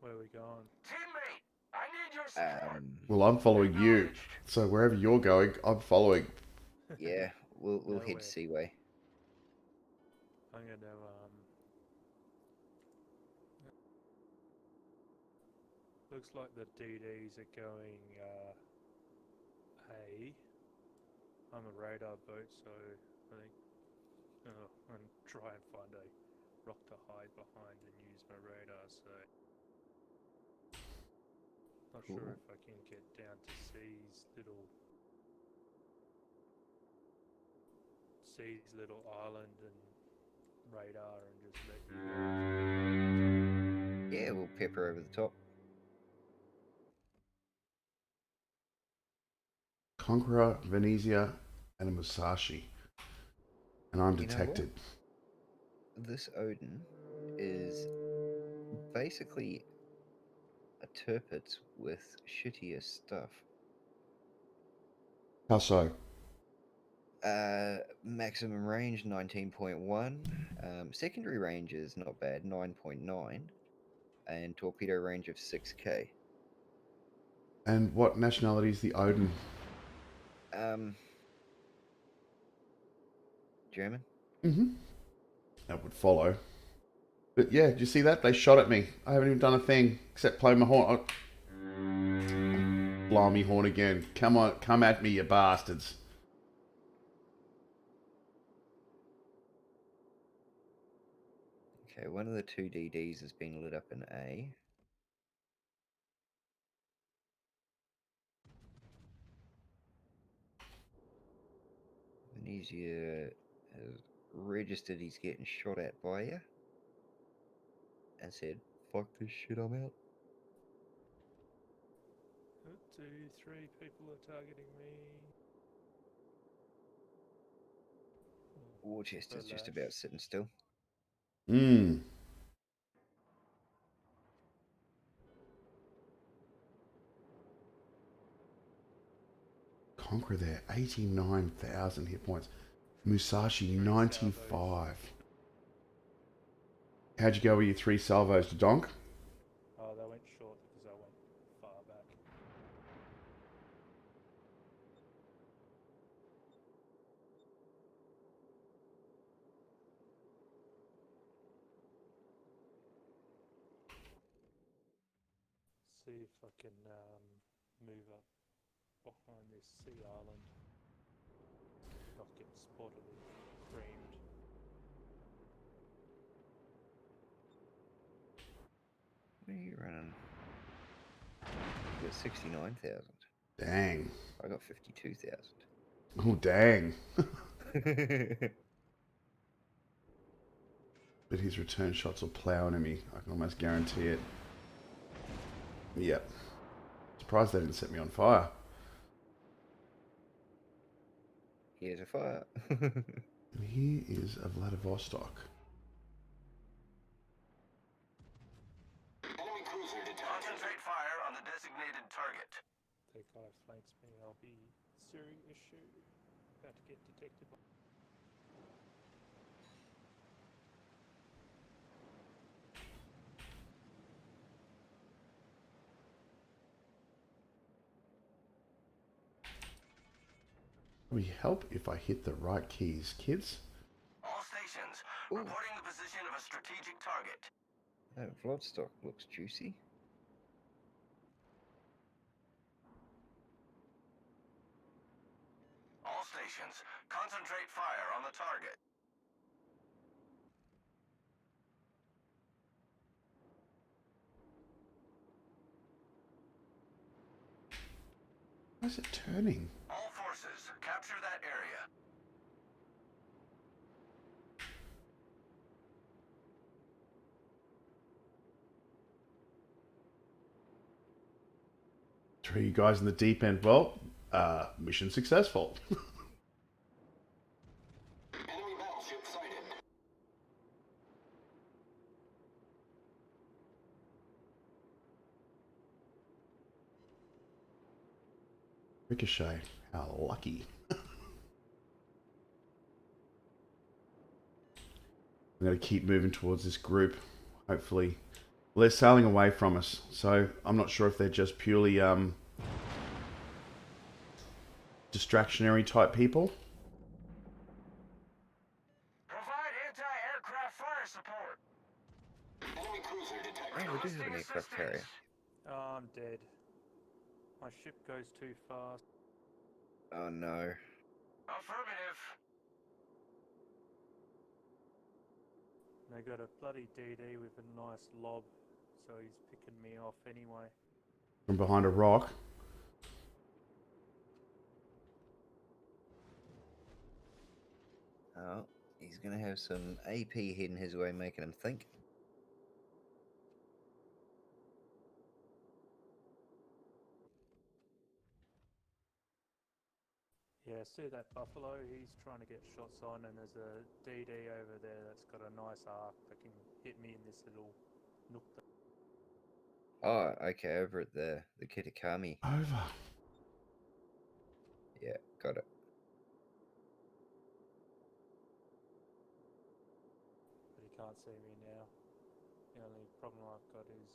Where are we going? Teammate, I need your support. Well, I'm following you. So wherever you're going, I'm following. Yeah, we'll Nowhere. head Seaway. I'm gonna looks like the DDs are going A. I'm a radar boat, so I think I'm gonna try and find a rock to hide behind and use my radar. So not Cool. sure if I can get down to C's little island and radar and just let you guys. Yeah, we'll pepper over the top. Conqueror, Venezia, and a Musashi. And I'm You know detected. This Odin is basically a Tirpitz with shittier stuff. How so? Maximum range 19.1. Secondary range is not bad, 9.9. And torpedo range of 6k. And what nationality is the Odin? German? Mm-hmm. That would follow. But yeah, did you see that? They shot at me. I haven't even done a thing except play my horn. Blow me horn again. Come on, come at me, you bastards. Okay, one of the two DDs has been lit up in A. Venezia has registered he's getting shot at by you and said, fuck this shit, I'm out. 2, 3 people are targeting me. Worcester's just Lash. about sitting still. Mmm. Conquer there, 89,000 hit points. Musashi, 95. How'd you go with your 3 salvos to donk? Oh, they went short because I went far back. See if I can move up behind this sea island. Not get spotted and creamed. What are you running? You got 69,000. Dang. I got 52,000. Oh, dang. But his return shots will plow into me. I can almost guarantee it. Yep. Surprised they didn't set me on fire. Here's a fire. And here is a Vladivostok. Enemy cruiser detected. Concentrate fire on the designated target. That guy flanks me, I'll be serious issue. About to get detected by... We help if I hit the right keys, kids. All stations, Ooh. reporting the position of a strategic target. That Vlodstock looks juicy. All stations, concentrate fire on the target. Why is it turning? All forces, capture that area. Three guys in the deep end. Well, mission successful. Enemy battleship sighted. Ricochet. How lucky. I'm going to keep moving towards this group. Hopefully. Well, they're sailing away from us, so I'm not sure if they're just purely distractionary type people. Provide anti-aircraft fire support. Enemy cruiser detected. Oh, we do have an aircraft carrier. Oh, I'm dead. My ship goes too fast. Oh no. Affirmative. They got a bloody DD with a nice lob, so he's picking me off anyway. From behind a rock. Oh, he's gonna have some AP heading his way, making him think. Yeah, see that buffalo? He's trying to get shots on, and there's a DD over there that's got a nice arc that can hit me in this little nook. Oh, okay, over at the Kitakami. Over. Yeah, got it. But he can't see me now. The only problem I've got is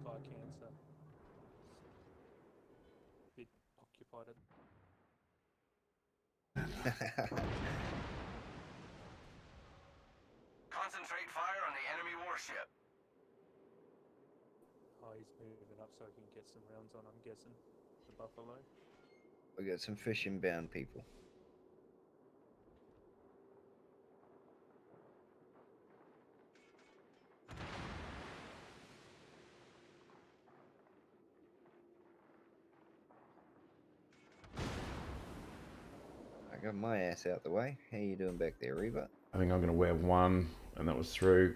sky cancer. Bit occupied at. Concentrate fire on the enemy warship. Oh, he's moving up so he can get some rounds on, I'm guessing. The buffalo. We got some fish inbound people. I got my ass out the way. How you doing back there, Reba? I think I'm going to wear one, and that was through.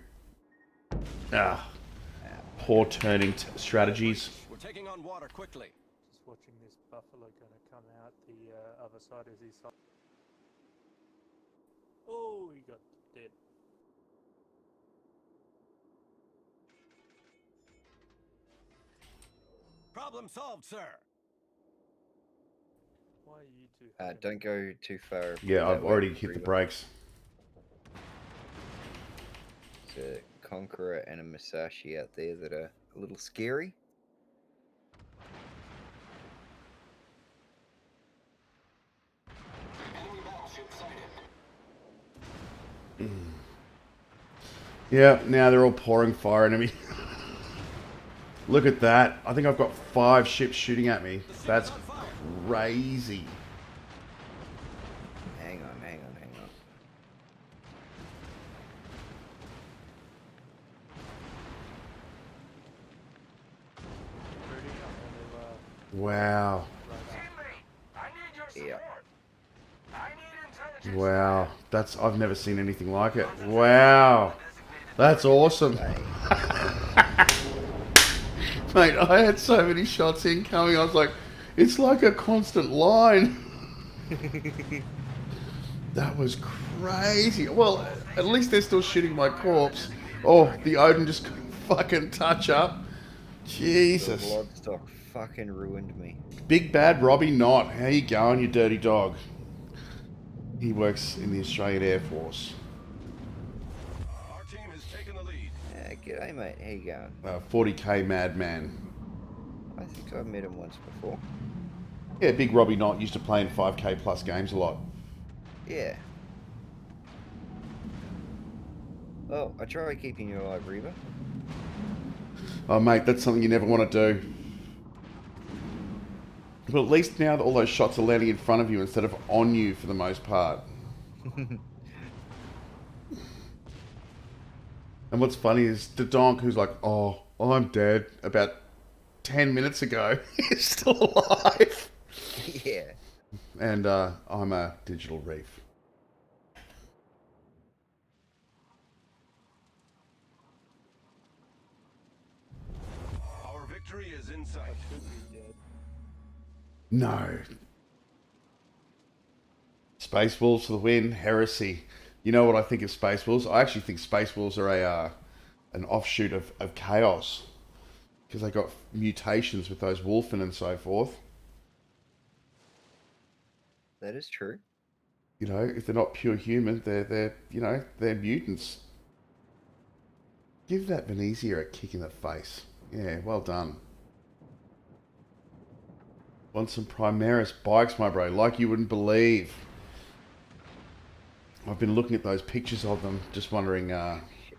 Poor turning strategies. We're taking on water quickly. Just watching this buffalo gonna come out the other side as he's. Oh, he got dead. Problem solved, sir. Why are you two? Don't go too far. Yeah, that I've way, already hit the Reba. brakes. There's a Conqueror and a Musashi out there that are a little scary. Enemy battleship sighted. Yeah, now they're all pouring fire into me. Look at that. I think I've got 5 ships shooting at me. That's crazy. Hang on, hang on, hang on. Rudy, I'm Wow. Teammate, I need your Yeah. support. I need intelligence. Wow. I've never seen anything like it. Wow. That's awesome. Mate, I had so many shots incoming. I was like, it's like a constant line. That was crazy. Well, at least they're still shooting my corpse. Oh, the Odin just couldn't fucking touch up. The Jesus. Vlodstock fucking ruined me. Big bad Robbie Knott. How you going, you dirty dog? He works in the Australian Air Force. Our team has taken the lead. G'day, mate. How you going? 40k madman. I think I've met him once before. Yeah, Big Robbie Knott used to play in 5K plus games a lot. Yeah. Well, I try keeping you alive, Reaver. Oh, mate, that's something you never want to do. But at least now that all those shots are landing in front of you instead of on you for the most part. And what's funny is the donk who's like, oh, I'm dead about 10 minutes ago is still alive. Yeah. And I'm a digital reef. Our victory is in sight. Should be dead. No. Space Wolves for the win. Heresy. You know what I think of Space Wolves? I actually think Space Wolves are an offshoot of Chaos. Because they got mutations with those Wolfen and so forth. That is true. You know, if they're not pure human, they're mutants. Give that Venezia a kick in the face. Yeah, well done. Want some Primaris bikes, my bro, like you wouldn't believe. I've been looking at those pictures of them, just wondering, Shit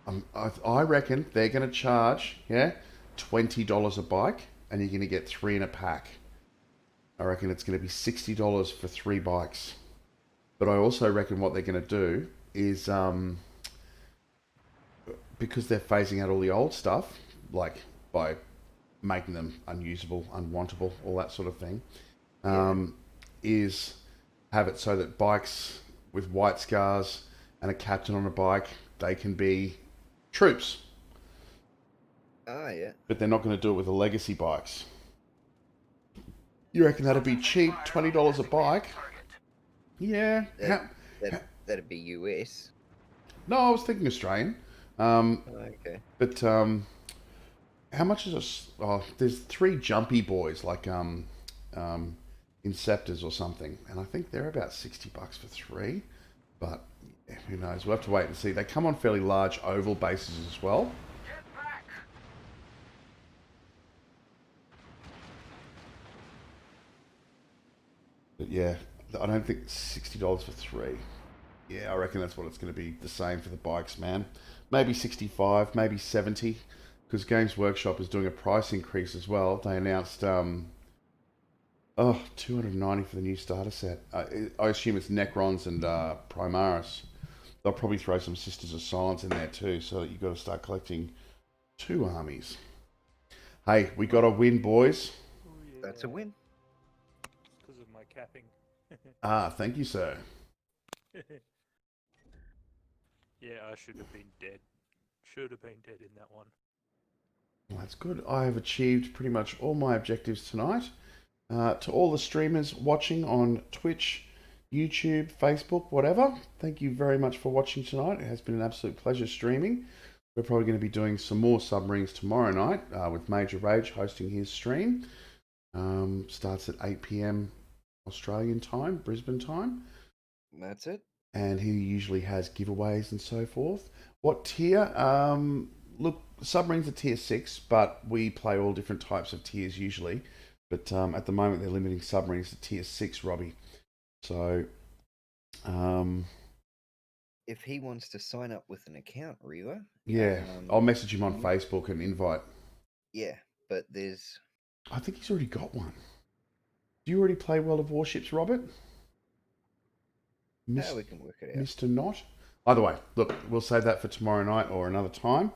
buckets. I reckon they're going to charge, $20 a bike, and you're going to get 3 in a pack. I reckon it's going to be $60 for 3 bikes. But I also reckon what they're going to do is, because they're phasing out all the old stuff, like by making them unusable, unwantable, all that sort of thing, is have it so that bikes with white scars and a captain on a bike, they can be troops. Ah, yeah. But they're not going to do it with the legacy bikes. You reckon that'd be cheap, $20 a bike? Yeah. That'd be US. No, I was thinking Australian. Okay. But how much is a? Oh, there's 3 jumpy boys like Inceptors or something, and I think they're about $60 for 3. But yeah, who knows? We'll have to wait and see. They come on fairly large oval bases as well. Get back! But yeah, I don't think $60 for 3. Yeah, I reckon that's what it's going to be. The same for the bikes, man. Maybe 65, maybe 70, because Games Workshop is doing a price increase as well. They announced, $290 for the new starter set. I assume it's Necrons and Primaris. They'll probably throw some Sisters of Silence in there too, so that you've got to start collecting 2 armies. Hey, we got a win, boys. Oh, yeah. That's a win. Because of my capping. Thank you, sir. Yeah, I should have been dead. Should have been dead in that one. Well, that's good. I have achieved pretty much all my objectives tonight. To all the streamers watching on Twitch, YouTube, Facebook, whatever, thank you very much for watching tonight. It has been an absolute pleasure streaming. We're probably going to be doing some more submarines tomorrow night with Major Rage hosting his stream. Starts at 8 p.m. Australian time, Brisbane time. That's it. And he usually has giveaways and so forth. What tier? Look, submarines are tier 6, but we play all different types of tiers usually. But at the moment, they're limiting submarines to tier 6, Robbie. So, If he wants to sign up with an account, Reaver. yeah, I'll message him on Facebook and invite. Yeah, but there's... I think he's already got one. Do you already play World of Warships, Robert? Now we can work it out. Mr. Knott? Either way, look, we'll save that for tomorrow night or another time.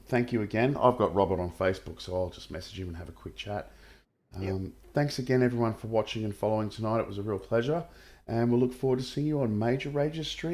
Thank you again. I've got Robert on Facebook, so I'll just message him and have a quick chat. Thanks again, everyone, for watching and following tonight. It was a real pleasure. And we'll look forward to seeing you on Major Rage's stream.